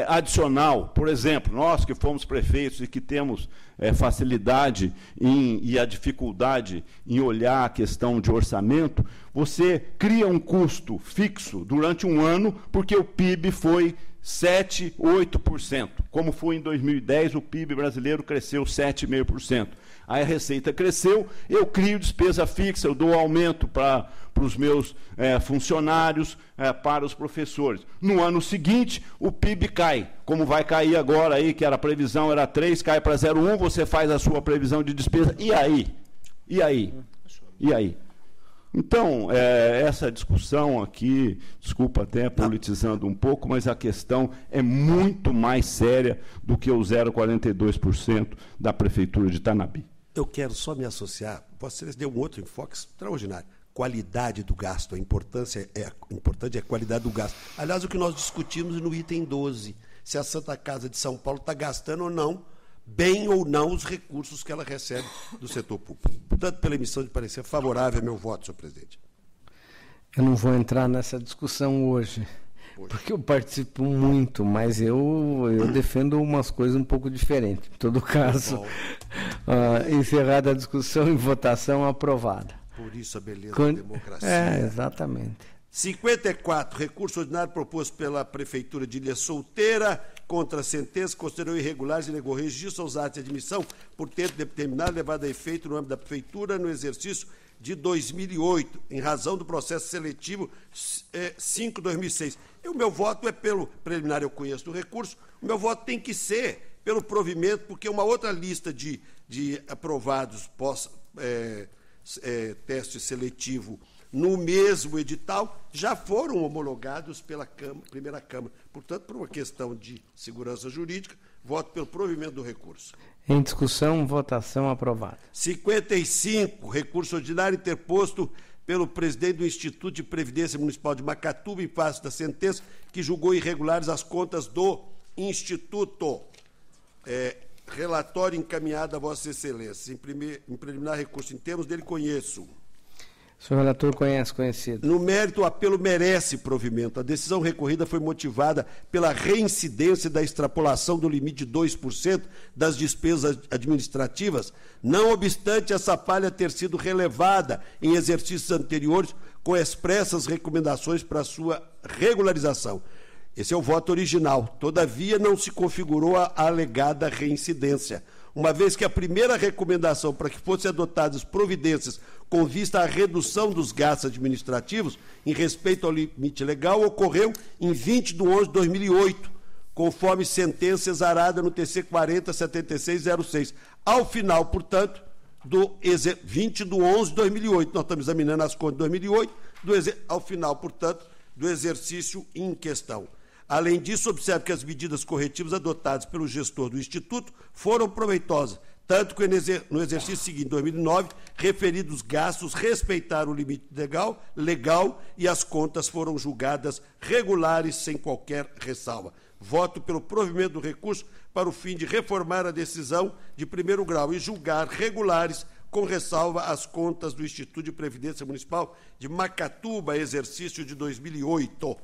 adicional. Por exemplo, nós que fomos prefeitos e que temos facilidade e a dificuldade em olhar a questão de orçamento, você cria um custo fixo durante um ano, porque o PIB foi 7%, 8%. Como foi em 2010, o PIB brasileiro cresceu 7,5%. Aí a receita cresceu, eu crio despesa fixa, eu dou aumento para os meus funcionários, para os professores. No ano seguinte, o PIB cai, como vai cair agora, aí, que a previsão era 3, cai para 0,1, você faz a sua previsão de despesa, e aí? E aí? E aí? Então, essa discussão aqui, desculpa até politizando um pouco, mas a questão é muito mais séria do que o 0,42% da Prefeitura de Tanabi. Eu quero só me associar, vocês deu um outro enfoque extraordinário. Qualidade do gasto, a importante é a qualidade do gasto. Aliás, o que nós discutimos no item 12, se a Santa Casa de São Paulo está gastando ou não, bem ou não, os recursos que ela recebe do setor público. Portanto, pela emissão de parecer favorável, é meu voto, senhor presidente. Eu não vou entrar nessa discussão hoje, porque eu participo muito, mas eu defendo umas coisas um pouco diferentes. Em todo caso, encerrada a discussão, em votação, aprovada. Por isso a beleza da democracia. Exatamente. 54, recurso ordinário proposto pela Prefeitura de Ilha Solteira contra a sentença, considerou irregulares e negou registro aos atos de admissão por tempo determinado levado a efeito no âmbito da Prefeitura no exercício de 2008, em razão do processo seletivo 5/2006. O meu voto é pelo preliminar, eu conheço do recurso, o meu voto tem que ser pelo provimento, porque uma outra lista de aprovados pós teste seletivo no mesmo edital já foram homologados pela primeira Câmara. Portanto, por uma questão de segurança jurídica, voto pelo provimento do recurso. Em discussão, votação aprovada. 55, recurso ordinário interposto pelo presidente do Instituto de Previdência Municipal de Macatuba em face da sentença que julgou irregulares as contas do Instituto. Relatório encaminhado a Vossa Excelência. Em preliminar recurso, em termos dele, conheço. O senhor relator conhecido. No mérito, o apelo merece provimento. A decisão recorrida foi motivada pela reincidência da extrapolação do limite de 2% das despesas administrativas, não obstante essa falha ter sido relevada em exercícios anteriores com expressas recomendações para sua regularização. Esse é o voto original. Todavia, não se configurou a alegada reincidência, uma vez que a primeira recomendação para que fossem adotadas providências com vista à redução dos gastos administrativos em respeito ao limite legal ocorreu em 20 de 11 de 2008, conforme sentença exarada no TC 407606. Ao final, portanto, do 20 de 11 de 2008, nós estamos examinando as contas de 2008, ao final, portanto, do exercício em questão. Além disso, observe que as medidas corretivas adotadas pelo gestor do Instituto foram proveitosas, tanto que no exercício seguinte, 2009, referidos gastos respeitaram o limite legal e as contas foram julgadas regulares sem qualquer ressalva. Voto pelo provimento do recurso para o fim de reformar a decisão de primeiro grau e julgar regulares com ressalva as contas do Instituto de Previdência Municipal de Macatuba, exercício de 2008.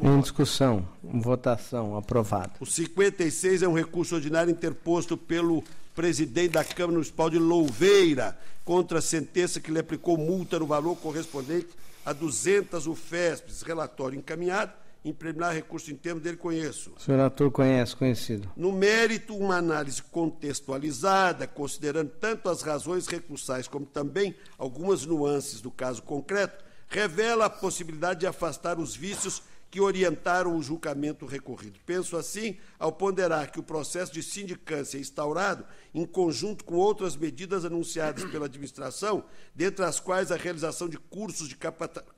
Em discussão, votação, aprovado. O 56 é um recurso ordinário interposto pelo presidente da Câmara Municipal de Louveira contra a sentença que lhe aplicou multa no valor correspondente a 200 UFESPs. Relatório encaminhado. Em preliminar, recurso em termos dele conheço. O senhor relator conhecido. No mérito, uma análise contextualizada, considerando tanto as razões recursais como também algumas nuances do caso concreto, revela a possibilidade de afastar os vícios que orientaram o julgamento recorrido. Penso assim, ao ponderar que o processo de sindicância instaurado, em conjunto com outras medidas anunciadas pela administração, dentre as quais a realização de cursos de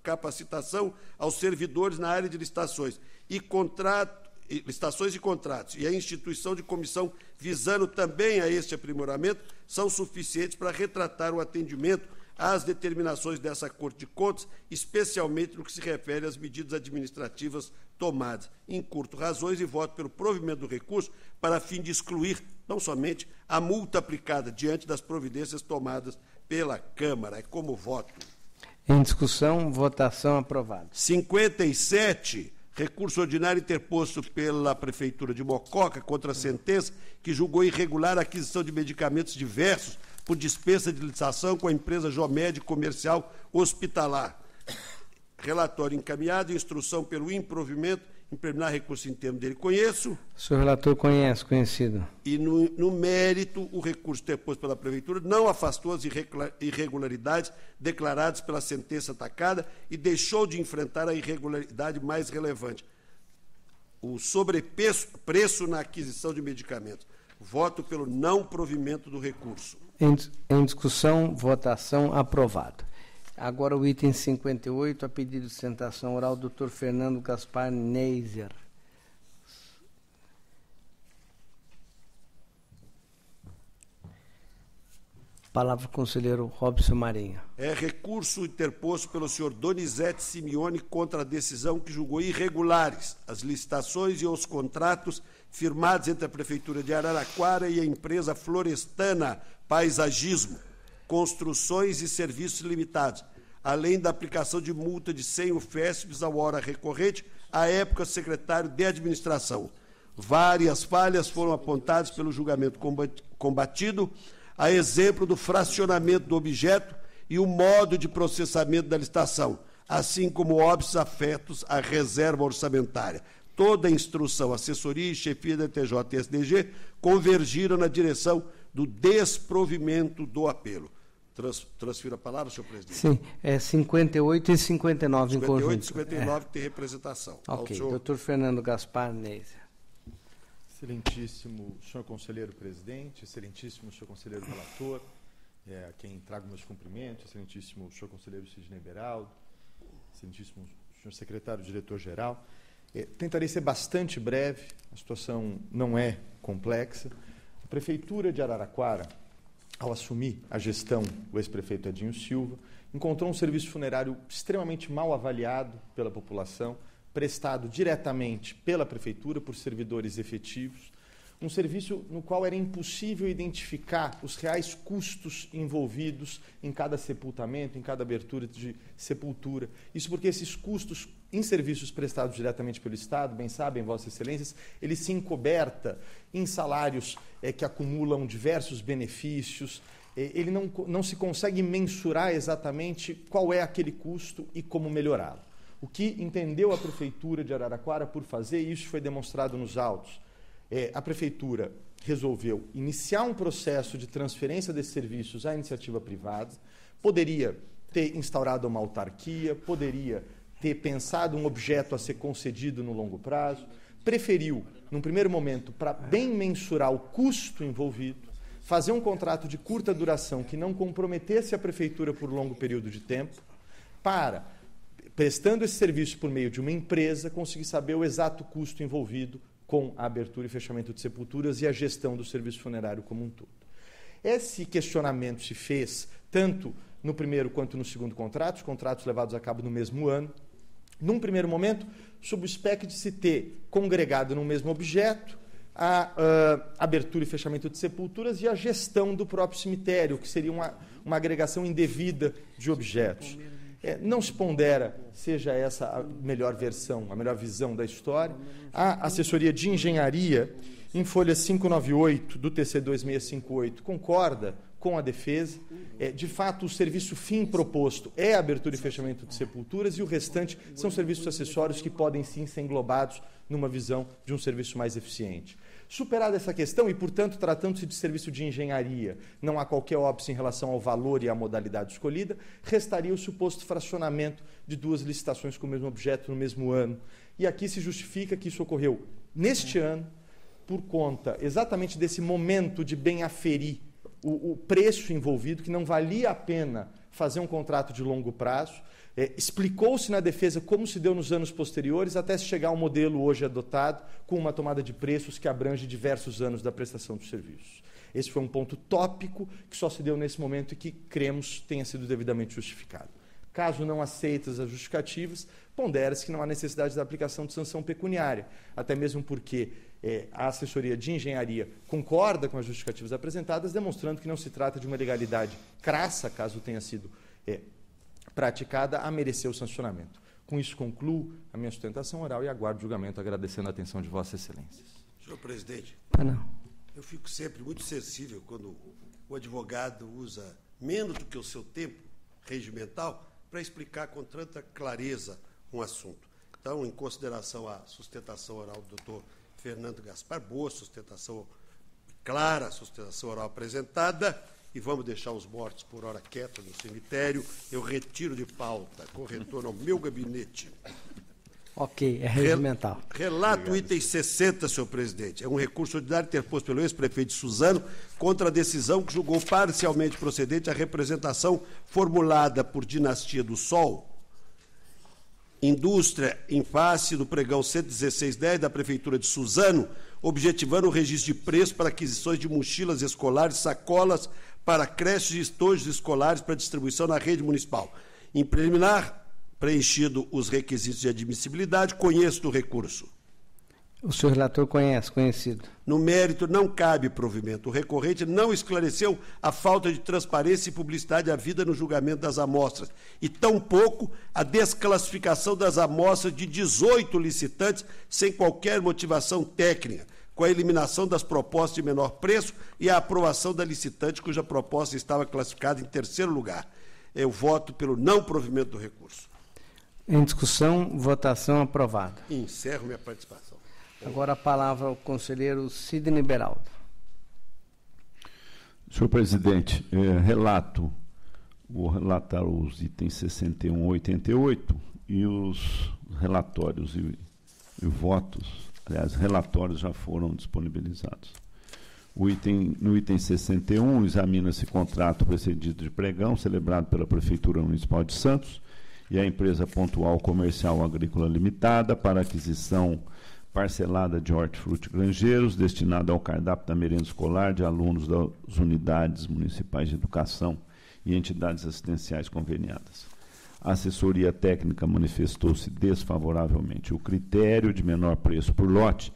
capacitação aos servidores na área de licitações e contratos e a instituição de comissão visando também a este aprimoramento, são suficientes para retratar o atendimento às determinações dessa Corte de Contas, especialmente no que se refere às medidas administrativas tomadas. Encurto razões e voto pelo provimento do recurso para fim de excluir, não somente, a multa aplicada diante das providências tomadas pela Câmara. É como voto. Em discussão, votação aprovada. 57, recurso ordinário interposto pela Prefeitura de Mococa contra a sentença que julgou irregular a aquisição de medicamentos diversos por dispensa de licitação com a empresa Jomed Comercial Hospitalar. Relatório encaminhado, instrução pelo improvimento, em preliminar recurso em termos dele conheço. O senhor relator conhecido. E no mérito, o recurso interposto pela Prefeitura não afastou as irregularidades declaradas pela sentença atacada e deixou de enfrentar a irregularidade mais relevante, o sobrepreço na aquisição de medicamentos. Voto pelo não provimento do recurso. Em discussão, votação aprovado. Agora o item 58, a pedido de sustentação oral, Dr. Fernando Gaspar Neiser. Palavra ao conselheiro Robson Marinho. É recurso interposto pelo senhor Donizete Simeone contra a decisão que julgou irregulares as licitações e os contratos firmados entre a Prefeitura de Araraquara e a empresa Florestana Paisagismo, Construções e Serviços Limitados, além da aplicação de multa de 100 UFESPs ao hora recorrente, à época secretário de Administração. Várias falhas foram apontadas pelo julgamento combatido, a exemplo do fracionamento do objeto e o modo de processamento da licitação, assim como óbitos afetos à reserva orçamentária. Toda a instrução, assessoria e chefia da TJ e SDG convergiram na direção do desprovimento do apelo. Transfiro a palavra, senhor presidente. Sim, é 58 e 59 em conjunto. 58 e 59 que tem representação. Ok, doutor Fernando Gaspar Neiser. Excelentíssimo senhor conselheiro presidente, excelentíssimo senhor conselheiro relator, a quem trago meus cumprimentos, excelentíssimo senhor conselheiro Sidney Beraldo, excelentíssimo senhor secretário diretor-geral. Tentarei ser bastante breve, a situação não é complexa. A Prefeitura de Araraquara, ao assumir a gestão do ex-prefeito Edinho Silva, encontrou um serviço funerário extremamente mal avaliado pela população, prestado diretamente pela Prefeitura por servidores efetivos, um serviço no qual era impossível identificar os reais custos envolvidos em cada sepultamento, em cada abertura de sepultura. Isso porque esses custos em serviços prestados diretamente pelo Estado, bem sabem, Vossas Excelências, ele se encoberta em salários que acumulam diversos benefícios, ele não se consegue mensurar exatamente qual é aquele custo e como melhorá-lo. O que entendeu a Prefeitura de Araraquara por fazer, e isso foi demonstrado nos autos, a Prefeitura resolveu iniciar um processo de transferência desses serviços à iniciativa privada, poderia ter instaurado uma autarquia, poderia ter pensado um objeto a ser concedido no longo prazo, preferiu, num primeiro momento, para bem mensurar o custo envolvido, fazer um contrato de curta duração que não comprometesse a Prefeitura por longo período de tempo, para, prestando esse serviço por meio de uma empresa, conseguir saber o exato custo envolvido com a abertura e fechamento de sepulturas e a gestão do serviço funerário como um todo. Esse questionamento se fez tanto no primeiro quanto no segundo contrato, os contratos levados a cabo no mesmo ano. Num primeiro momento, sob o aspecto de se ter congregado no mesmo objeto a abertura e fechamento de sepulturas e a gestão do próprio cemitério, que seria uma agregação indevida de objetos. Não se pondera, seja essa a melhor versão, a melhor visão da história. A assessoria de engenharia, em folha 598 do TC 2658, concorda com a defesa. De fato, o serviço fim proposto é a abertura e fechamento de sepulturas e o restante são serviços acessórios que podem sim ser englobados numa visão de um serviço mais eficiente. Superada essa questão e, portanto, tratando-se de serviço de engenharia, não há qualquer óbice em relação ao valor e à modalidade escolhida, restaria o suposto fracionamento de duas licitações com o mesmo objeto no mesmo ano. E aqui se justifica que isso ocorreu neste ano, por conta exatamente desse momento de bem aferir o preço envolvido, que não valia a pena fazer um contrato de longo prazo. Explicou-se na defesa como se deu nos anos posteriores, até se chegar ao modelo hoje adotado, com uma tomada de preços que abrange diversos anos da prestação dos serviços. Esse foi um ponto tópico que só se deu nesse momento e que cremos tenha sido devidamente justificado. Caso não aceitas as justificativas, pondera-se que não há necessidade da aplicação de sanção pecuniária, até mesmo porque a assessoria de engenharia concorda com as justificativas apresentadas, demonstrando que não se trata de uma ilegalidade crassa, caso tenha sido praticada, a merecer o sancionamento. Com isso, concluo a minha sustentação oral e aguardo julgamento, agradecendo a atenção de Vossas Excelências. Senhor presidente, Não. eu fico sempre muito sensível quando o advogado usa menos do que o seu tempo regimental para explicar com tanta clareza um assunto. Então, em consideração à sustentação oral do doutor Fernando Gaspar, boa sustentação clara, sustentação oral apresentada, e vamos deixar os mortos por hora quietos no cemitério. Eu retiro de pauta, com retorno ao meu gabinete. Ok, é regimental. Relato item 60, senhor presidente. É um recurso ordinário interposto pelo ex-prefeito Suzano contra a decisão que julgou parcialmente procedente a representação formulada por Dinastia do Sol, Indústria, em face do pregão 11610 da Prefeitura de Suzano, objetivando o registro de preço para aquisições de mochilas escolares, sacolas para creches e estojos escolares para distribuição na rede municipal. Em preliminar, preenchido os requisitos de admissibilidade, conheço do recurso. O senhor relator conhecido. No mérito, não cabe provimento. O recorrente não esclareceu a falta de transparência e publicidade havida no julgamento das amostras, e tampouco a desclassificação das amostras de 18 licitantes sem qualquer motivação técnica, com a eliminação das propostas de menor preço e a aprovação da licitante cuja proposta estava classificada em terceiro lugar. Eu voto pelo não provimento do recurso. Em discussão, votação aprovada. Encerro minha participação. Agora a palavra ao conselheiro Sidney Beraldo. Senhor presidente, vou relatar os itens 61 e 88 e os relatórios e votos, aliás, relatórios já foram disponibilizados. No item 61, examina-se contrato precedido de pregão celebrado pela Prefeitura Municipal de Santos e a empresa Pontual Comercial Agrícola Limitada para aquisição parcelada de hortifruti granjeiros, destinada ao cardápio da merenda escolar de alunos das unidades municipais de educação e entidades assistenciais conveniadas. A assessoria técnica manifestou-se desfavoravelmente. O critério de menor preço por lote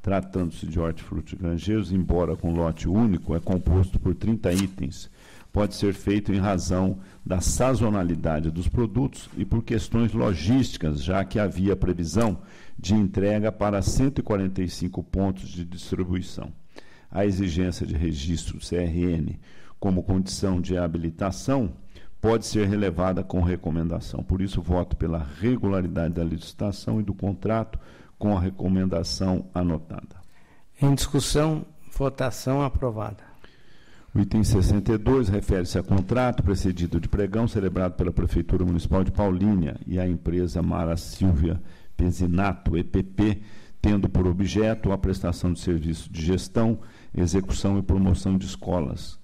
Tratando-se de hortifruti granjeiros, embora com lote único, é composto por 30 itens. Pode ser feito em razão da sazonalidade dos produtos e por questões logísticas, já que havia previsão de entrega para 145 pontos de distribuição. A exigência de registro CRN como condição de habilitação pode ser relevada com recomendação. Por isso, voto pela regularidade da licitação e do contrato com a recomendação anotada. Em discussão, votação aprovada. O item 62 refere-se a contrato precedido de pregão celebrado pela Prefeitura Municipal de Paulínia e a empresa Mara Silvia Pezinato, EPP, tendo por objeto a prestação de serviço de gestão, execução e promoção de escolas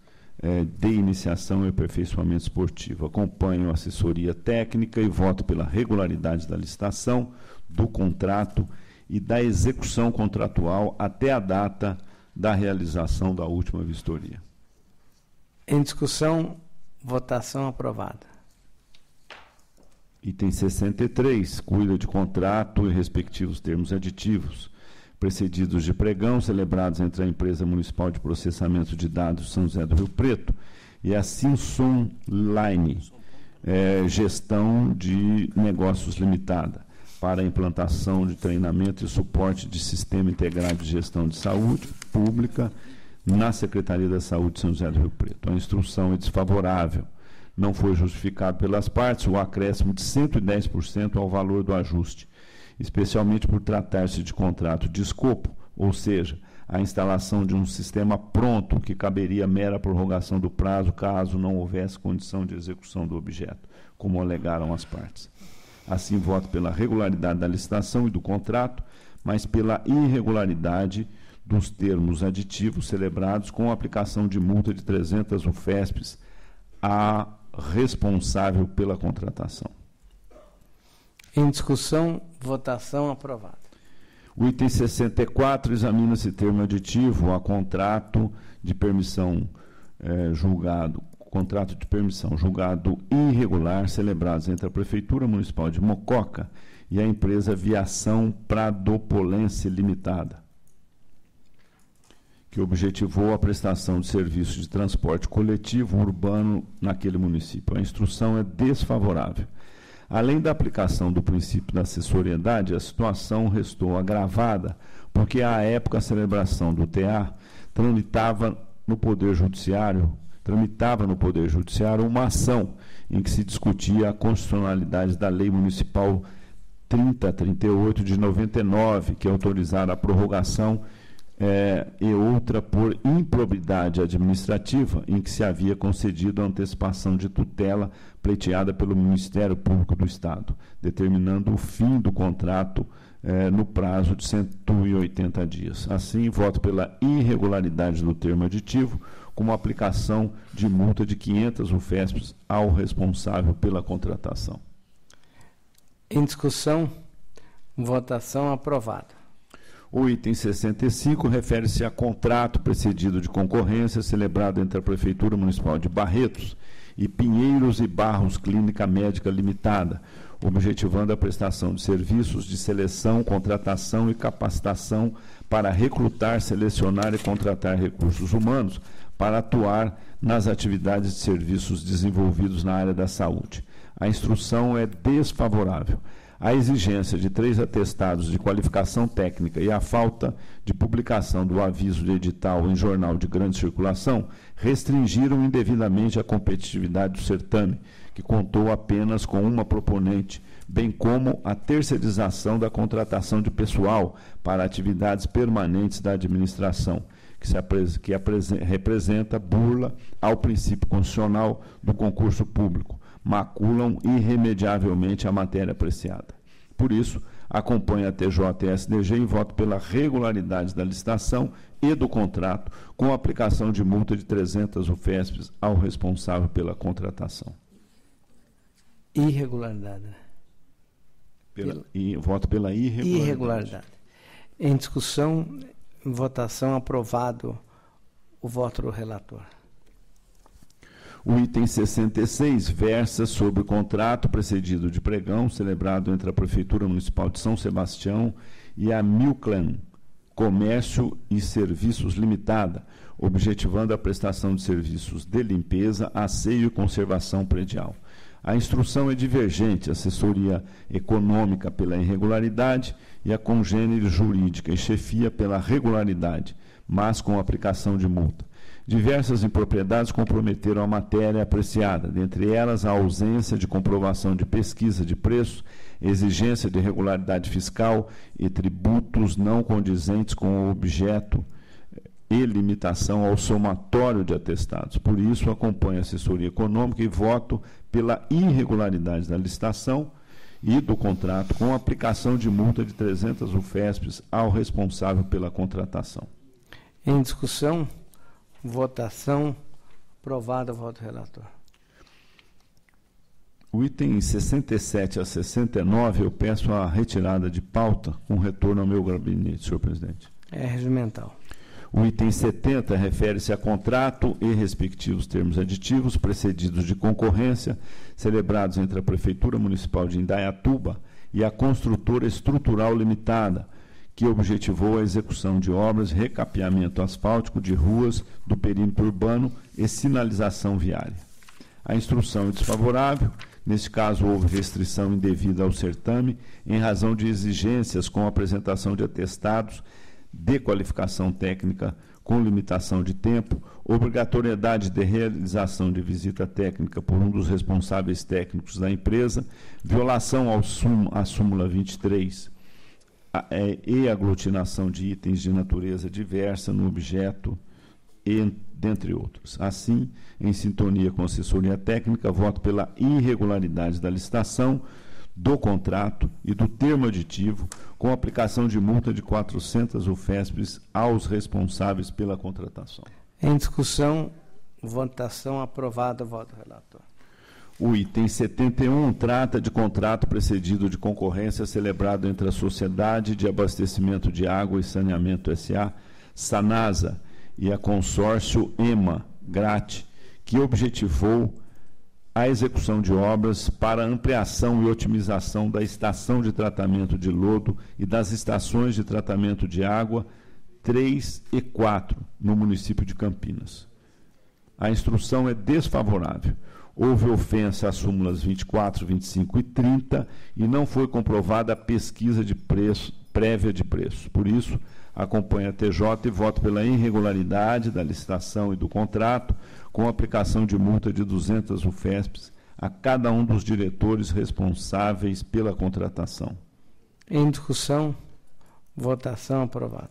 de iniciação e aperfeiçoamento esportivo. Acompanho a assessoria técnica e voto pela regularidade da licitação, do contrato e da execução contratual até a data da realização da última vistoria. Em discussão, votação aprovada. Item 63, cuida de contrato e respectivos termos aditivos, precedidos de pregão, celebrados entre a Empresa Municipal de Processamento de Dados São José do Rio Preto e a Simson Line, Gestão de Negócios Limitada, para a implantação de treinamento e suporte de Sistema Integrado de Gestão de Saúde Pública na Secretaria da Saúde de São José do Rio Preto. A instrução é desfavorável. Não foi justificado pelas partes o acréscimo de 110% ao valor do ajuste, especialmente por tratar-se de contrato de escopo, ou seja, a instalação de um sistema pronto que caberia mera prorrogação do prazo caso não houvesse condição de execução do objeto, como alegaram as partes. Assim, voto pela regularidade da licitação e do contrato, mas pela irregularidade dos termos aditivos celebrados com a aplicação de multa de 300 UFESPs à responsável pela contratação. Em discussão, votação aprovada. O item 64 examina-se termo aditivo a contrato de permissão julgado irregular celebrados entre a Prefeitura Municipal de Mococa e a empresa Viação Pradopolense Limitada, que objetivou a prestação de serviços de transporte coletivo urbano naquele município. A instrução é desfavorável. Além da aplicação do princípio da acessoriedade, a situação restou agravada, porque à época a celebração do TA tramitava no Poder Judiciário uma ação em que se discutia a constitucionalidade da Lei Municipal 3038 de 99, que autorizara a prorrogação e outra por improbidade administrativa, em que se havia concedido a antecipação de tutela pleiteada pelo Ministério Público do Estado, determinando o fim do contrato no prazo de 180 dias. Assim, voto pela irregularidade do termo aditivo, como aplicação de multa de 500 UFESPs ao responsável pela contratação. Em discussão, votação aprovada. O item 65 refere-se a contrato precedido de concorrência celebrado entre a Prefeitura Municipal de Barretos e Pinheiros e Barros Clínica Médica Limitada, objetivando a prestação de serviços de seleção, contratação e capacitação para recrutar, selecionar e contratar recursos humanos para atuar nas atividades de serviços desenvolvidos na área da saúde. A instrução é desfavorável. A exigência de 3 atestados de qualificação técnica e a falta de publicação do aviso de edital em jornal de grande circulação restringiram indevidamente a competitividade do certame, que contou apenas com uma proponente, bem como a terceirização da contratação de pessoal para atividades permanentes da administração, que representa burla ao princípio constitucional do concurso público, maculam irremediavelmente a matéria apreciada. Por isso, acompanho a TJ e a SDG e voto pela regularidade da licitação e do contrato, com a aplicação de multa de 300 UFESPs ao responsável pela contratação. Irregularidade. Voto pela irregularidade. Em discussão, votação aprovado o voto do relator. O item 66 versa sobre o contrato precedido de pregão celebrado entre a Prefeitura Municipal de São Sebastião e a Milclan Comércio e Serviços Limitada, objetivando a prestação de serviços de limpeza, asseio e conservação predial. A instrução é divergente, assessoria econômica pela irregularidade e a congênere jurídica e chefia pela regularidade, mas com aplicação de multa. Diversas impropriedades comprometeram a matéria apreciada, dentre elas a ausência de comprovação de pesquisa de preço, exigência de regularidade fiscal e tributos não condizentes com o objeto e limitação ao somatório de atestados. Por isso, acompanho a assessoria econômica e voto pela irregularidade da licitação e do contrato, com aplicação de multa de 300 UFESPs ao responsável pela contratação. Em discussão, votação, aprovado, voto do relator. O item 67 a 69, eu peço a retirada de pauta com retorno ao meu gabinete, senhor presidente. É regimental. O item 70 refere-se a contrato e respectivos termos aditivos precedidos de concorrência celebrados entre a Prefeitura Municipal de Indaiatuba e a Construtora Estrutural Limitada, que objetivou a execução de obras de recapeamento asfáltico de ruas do perímetro urbano e sinalização viária. A instrução é desfavorável. Neste caso, houve restrição indevida ao certame em razão de exigências com a apresentação de atestados de qualificação técnica com limitação de tempo, obrigatoriedade de realização de visita técnica por um dos responsáveis técnicos da empresa, violação à súmula 23 e aglutinação de itens de natureza diversa no objeto, dentre outros. Assim, em sintonia com a assessoria técnica, voto pela irregularidade da licitação, do contrato e do termo aditivo, com aplicação de multa de 400 UFESPs aos responsáveis pela contratação. Em discussão, votação, aprovado, voto do relator. O item 71 trata de contrato precedido de concorrência celebrado entre a Sociedade de Abastecimento de Água e Saneamento S.A., Sanasa, e a consórcio EMA, GRAT, que objetivou a execução de obras para ampliação e otimização da estação de tratamento de lodo e das estações de tratamento de água 3 e 4, no município de Campinas. A instrução é desfavorável. Houve ofensa às súmulas 24, 25 e 30 e não foi comprovada a pesquisa de preço, prévia de preço. Por isso, acompanho a TJ e voto pela irregularidade da licitação e do contrato, com aplicação de multa de 200 UFESPs a cada um dos diretores responsáveis pela contratação. Em discussão, votação, aprovado.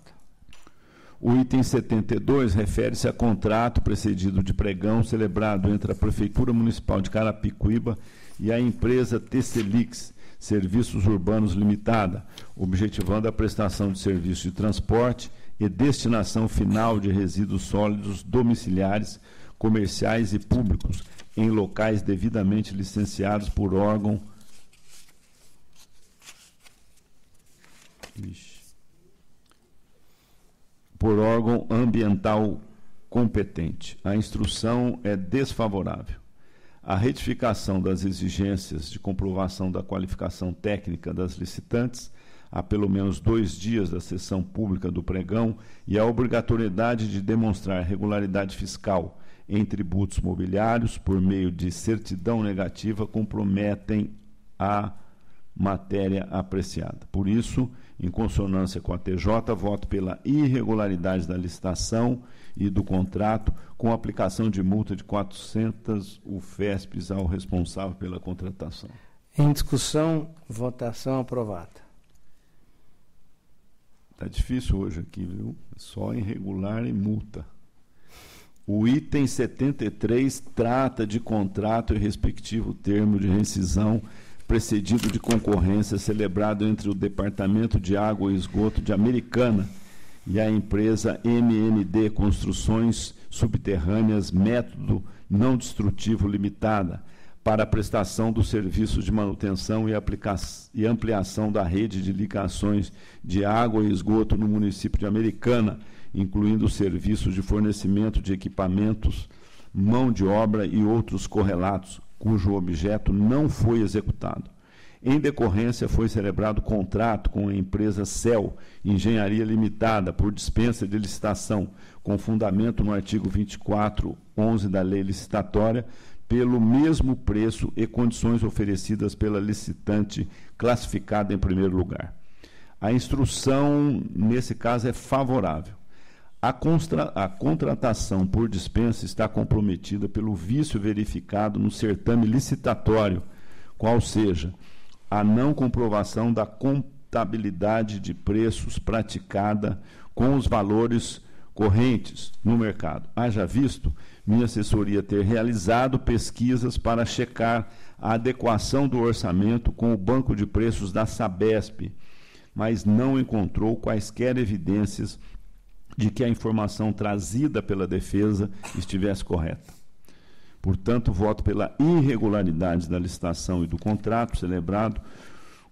O item 72 refere-se a contrato precedido de pregão celebrado entre a Prefeitura Municipal de Carapicuíba e a empresa Tesselix Serviços Urbanos Limitada, objetivando a prestação de serviços de transporte e destinação final de resíduos sólidos domiciliares, comerciais e públicos em locais devidamente licenciados por órgão ambiental competente. A instrução é desfavorável. A retificação das exigências de comprovação da qualificação técnica das licitantes há pelo menos 2 dias da sessão pública do pregão e a obrigatoriedade de demonstrar regularidade fiscal em tributos mobiliários por meio de certidão negativa comprometem a matéria apreciada. Por isso, em consonância com a TJ, voto pela irregularidade da licitação e do contrato, com aplicação de multa de 400 UFESPs ao responsável pela contratação. Em discussão, votação, aprovada. Está difícil hoje aqui, viu? Só irregular e multa. O item 73 trata de contrato e respectivo termo de rescisão precedido de concorrência celebrado entre o Departamento de Água e Esgoto de Americana e a empresa MND Construções Subterrâneas Método Não Destrutivo Limitada para a prestação dos serviços de manutenção e ampliação da rede de ligações de água e esgoto no município de Americana, incluindo serviços de fornecimento de equipamentos, mão de obra e outros correlatos, cujo objeto não foi executado. Em decorrência, foi celebrado contrato com a empresa CEL Engenharia Limitada por dispensa de licitação, com fundamento no artigo 24.11 da Lei Licitatória, pelo mesmo preço e condições oferecidas pela licitante classificada em primeiro lugar. A instrução, nesse caso, é favorável. A contratação por dispensa está comprometida pelo vício verificado no certame licitatório, qual seja a não comprovação da contabilidade de preços praticada com os valores correntes no mercado. Haja visto minha assessoria ter realizado pesquisas para checar a adequação do orçamento com o banco de preços da Sabesp, mas não encontrou quaisquer evidências de que a informação trazida pela defesa estivesse correta. Portanto, voto pela irregularidade da licitação e do contrato celebrado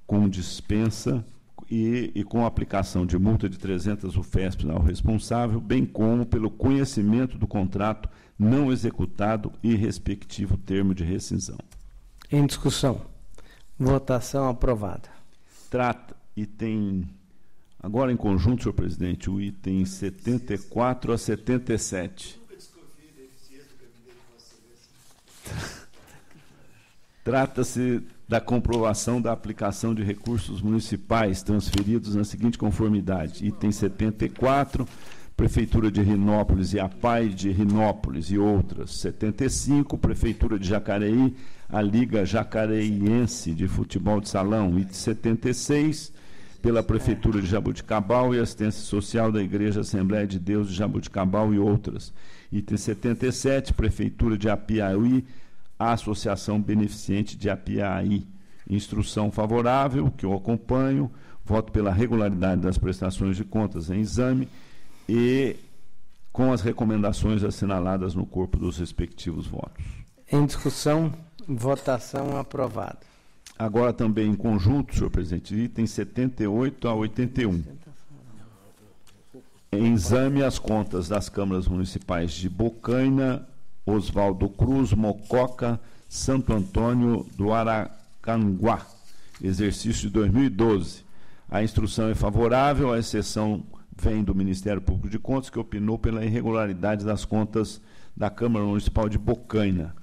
com dispensa e com aplicação de multa de 300 UFESP ao responsável, bem como pelo conhecimento do contrato não executado e respectivo termo de rescisão. Em discussão. Votação aprovada. Trata, item, agora em conjunto, senhor presidente, o item 74 a 77. Trata-se da comprovação da aplicação de recursos municipais transferidos na seguinte conformidade. Item 74, Prefeitura de Rinópolis e a PAI de Rinópolis e outras. 75, Prefeitura de Jacareí, a Liga Jacareiense de Futebol de Salão. Item 76, pela Prefeitura de Jaboticabal e Assistência Social da Igreja Assembleia de Deus de Jaboticabal e outras. Item 77, Prefeitura de Apiaí, a Associação Beneficente de Apiaí. Instrução favorável, que eu acompanho, voto pela regularidade das prestações de contas em exame e com as recomendações assinaladas no corpo dos respectivos votos. Em discussão, votação aprovada. Agora também em conjunto, senhor presidente, itens 78 a 81. Em exame as contas das câmaras municipais de Bocaina, Oswaldo Cruz, Mococa, Santo Antônio do Aracanguá, exercício de 2012. A instrução é favorável, a exceção vem do Ministério Público de Contas, que opinou pela irregularidade das contas da Câmara Municipal de Bocaina.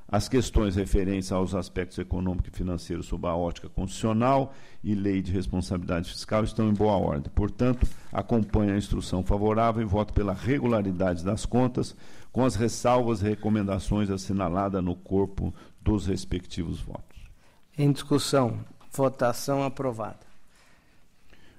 As questões referentes aos aspectos econômico e financeiro sob a ótica constitucional e lei de responsabilidade fiscal estão em boa ordem. Portanto, acompanho a instrução favorável e voto pela regularidade das contas, com as ressalvas e recomendações assinaladas no corpo dos respectivos votos. Em discussão, votação aprovada.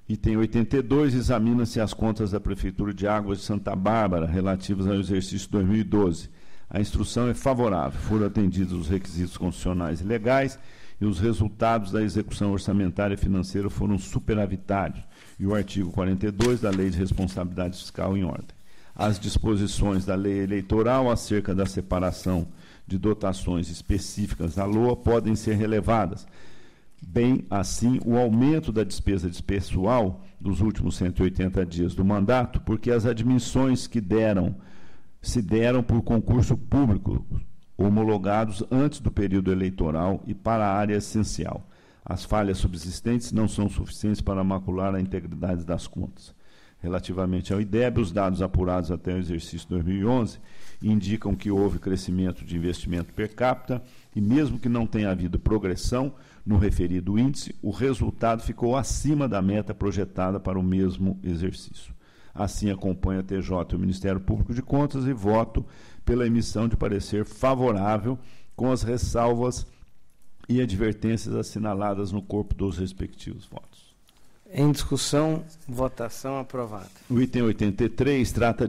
Item 82, examina-se as contas da Prefeitura de Águas de Santa Bárbara relativas ao exercício 2012. A instrução é favorável, foram atendidos os requisitos constitucionais e legais e os resultados da execução orçamentária e financeira foram superavitários, e o artigo 42 da Lei de Responsabilidade Fiscal em ordem. As disposições da lei eleitoral acerca da separação de dotações específicas da LOA podem ser relevadas, bem assim o aumento da despesa de pessoal dos últimos 180 dias do mandato, porque as admissões que se deram por concurso público, homologados antes do período eleitoral e para a área essencial. As falhas subsistentes não são suficientes para macular a integridade das contas. Relativamente ao IDEB, os dados apurados até o exercício 2011 indicam que houve crescimento de investimento per capita e, mesmo que não tenha havido progressão no referido índice, o resultado ficou acima da meta projetada para o mesmo exercício. Assim, acompanha a TJ e o Ministério Público de Contas e voto pela emissão de parecer favorável com as ressalvas e advertências assinaladas no corpo dos respectivos votos. Em discussão, votação aprovada. O item 83 trata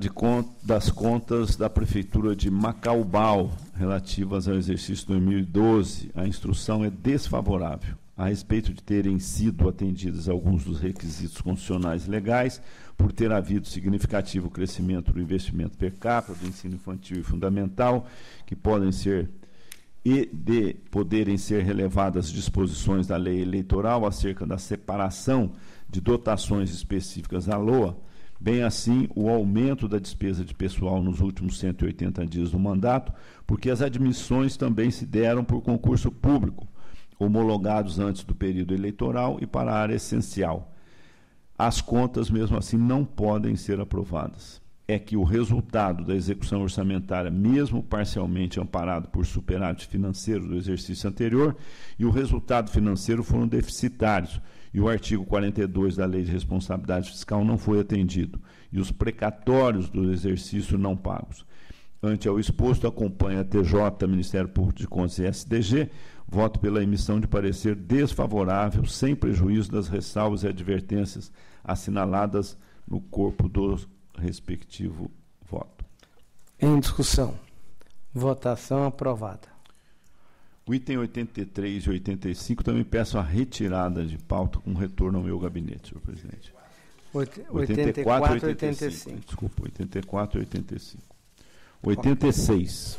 das contas da Prefeitura de Macaubal, relativas ao exercício 2012. A instrução é desfavorável. A respeito de terem sido atendidos alguns dos requisitos constitucionais e legais, por ter havido significativo crescimento do investimento per capita, do ensino infantil e fundamental, que podem ser e de poderem ser relevadas disposições da lei eleitoral acerca da separação de dotações específicas à LOA, bem assim o aumento da despesa de pessoal nos últimos 180 dias do mandato, porque as admissões também se deram por concurso público, homologados antes do período eleitoral e para a área essencial. As contas, mesmo assim, não podem ser aprovadas. É que o resultado da execução orçamentária, mesmo parcialmente amparado por superávit financeiro do exercício anterior, e o resultado financeiro foram deficitários, e o artigo 42 da Lei de Responsabilidade Fiscal não foi atendido, e os precatórios do exercício não pagos. Ante ao exposto, acompanha a TJ, Ministério Público de Contas e SDG, voto pela emissão de parecer desfavorável, sem prejuízo das ressalvas e advertências assinaladas no corpo do respectivo voto. Em discussão. Votação aprovada. O item 83 e 85 também peço a retirada de pauta com retorno ao meu gabinete, senhor presidente. 84 e 85. Desculpa, 84 e 85. 86.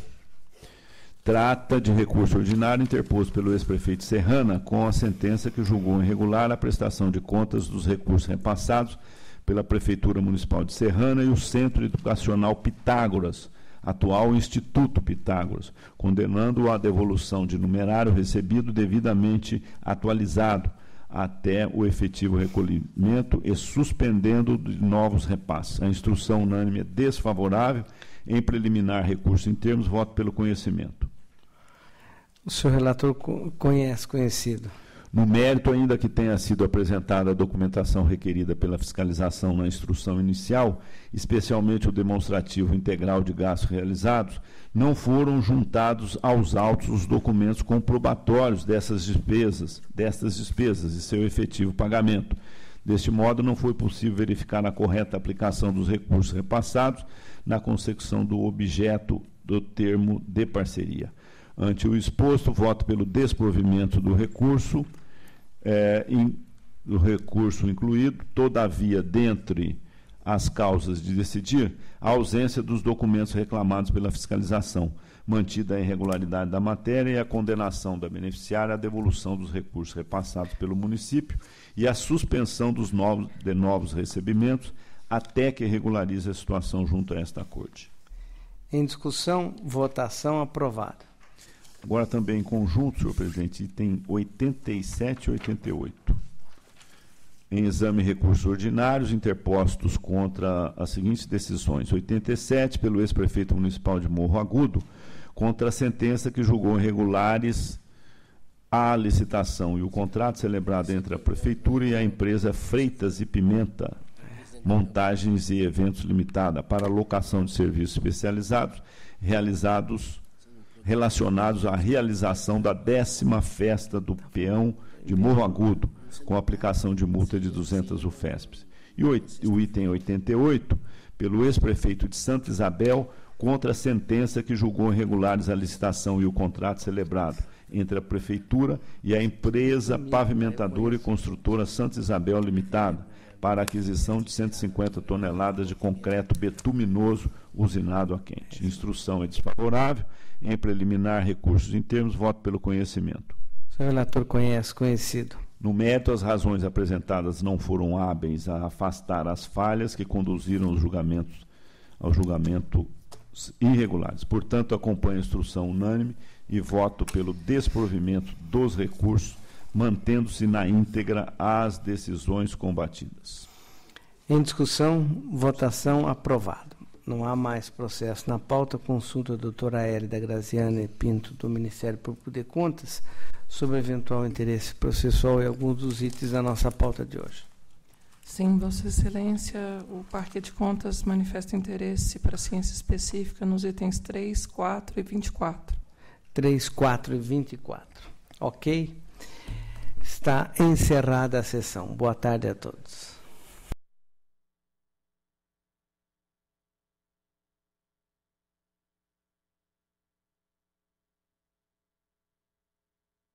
Trata de recurso ordinário interposto pelo ex-prefeito Serrana com a sentença que julgou irregular a prestação de contas dos recursos repassados pela Prefeitura Municipal de Serrana e o Centro Educacional Pitágoras, atual Instituto Pitágoras, condenando-o à devolução de numerário recebido devidamente atualizado até o efetivo recolhimento e suspendendo de novos repasses. A instrução unânime é desfavorável. Em preliminar, recurso em termos, voto pelo conhecimento. O senhor relator conhecido. No mérito, ainda que tenha sido apresentada a documentação requerida pela fiscalização na instrução inicial, especialmente o demonstrativo integral de gastos realizados, não foram juntados aos autos os documentos comprobatórios destas despesas e seu efetivo pagamento. Deste modo, não foi possível verificar a correta aplicação dos recursos repassados na consecução do objeto do termo de parceria. Ante o exposto, voto pelo desprovimento do recurso, incluído, todavia, dentre as causas de decidir, a ausência dos documentos reclamados pela fiscalização, mantida a irregularidade da matéria e a condenação da beneficiária à devolução dos recursos repassados pelo município e a suspensão dos novos recebimentos até que regularize a situação junto a esta Corte. Em discussão, votação aprovada. Agora também em conjunto, senhor presidente, item 87 e 88. Em exame recursos ordinários interpostos contra as seguintes decisões. 87, pelo ex-prefeito municipal de Morro Agudo, contra a sentença que julgou irregulares a licitação e o contrato celebrado entre a Prefeitura e a empresa Freitas e Pimenta, Montagens e Eventos Limitada, para locação de serviços especializados relacionados à realização da 10ª Festa do Peão de Morro Agudo, com aplicação de multa de 200 UFESPs. E o item 88, pelo ex-prefeito de Santa Isabel, contra a sentença que julgou irregulares a licitação e o contrato celebrado entre a Prefeitura e a empresa pavimentadora e construtora Santa Isabel Limitada, para a aquisição de 150 toneladas de concreto betuminoso usinado a quente. Instrução é desfavorável. Em preliminar, recursos em termos, voto pelo conhecimento. O senhor relator conhecido. No mérito, as razões apresentadas não foram hábeis a afastar as falhas que conduziram aos julgamentos irregulares. Portanto, acompanho a instrução unânime e voto pelo desprovimento dos recursos, mantendo-se na íntegra as decisões combatidas. Em discussão, votação aprovado. Não há mais processo na pauta. Consulta a doutora Hélida Graziane Pinto, do Ministério Público de Contas, sobre eventual interesse processual em alguns dos itens da nossa pauta de hoje. Sim, Vossa Excelência, o Parque de Contas manifesta interesse para ciência específica nos itens 3, 4 e 24. 3, 4 e 24. Ok? Está encerrada a sessão. Boa tarde a todos.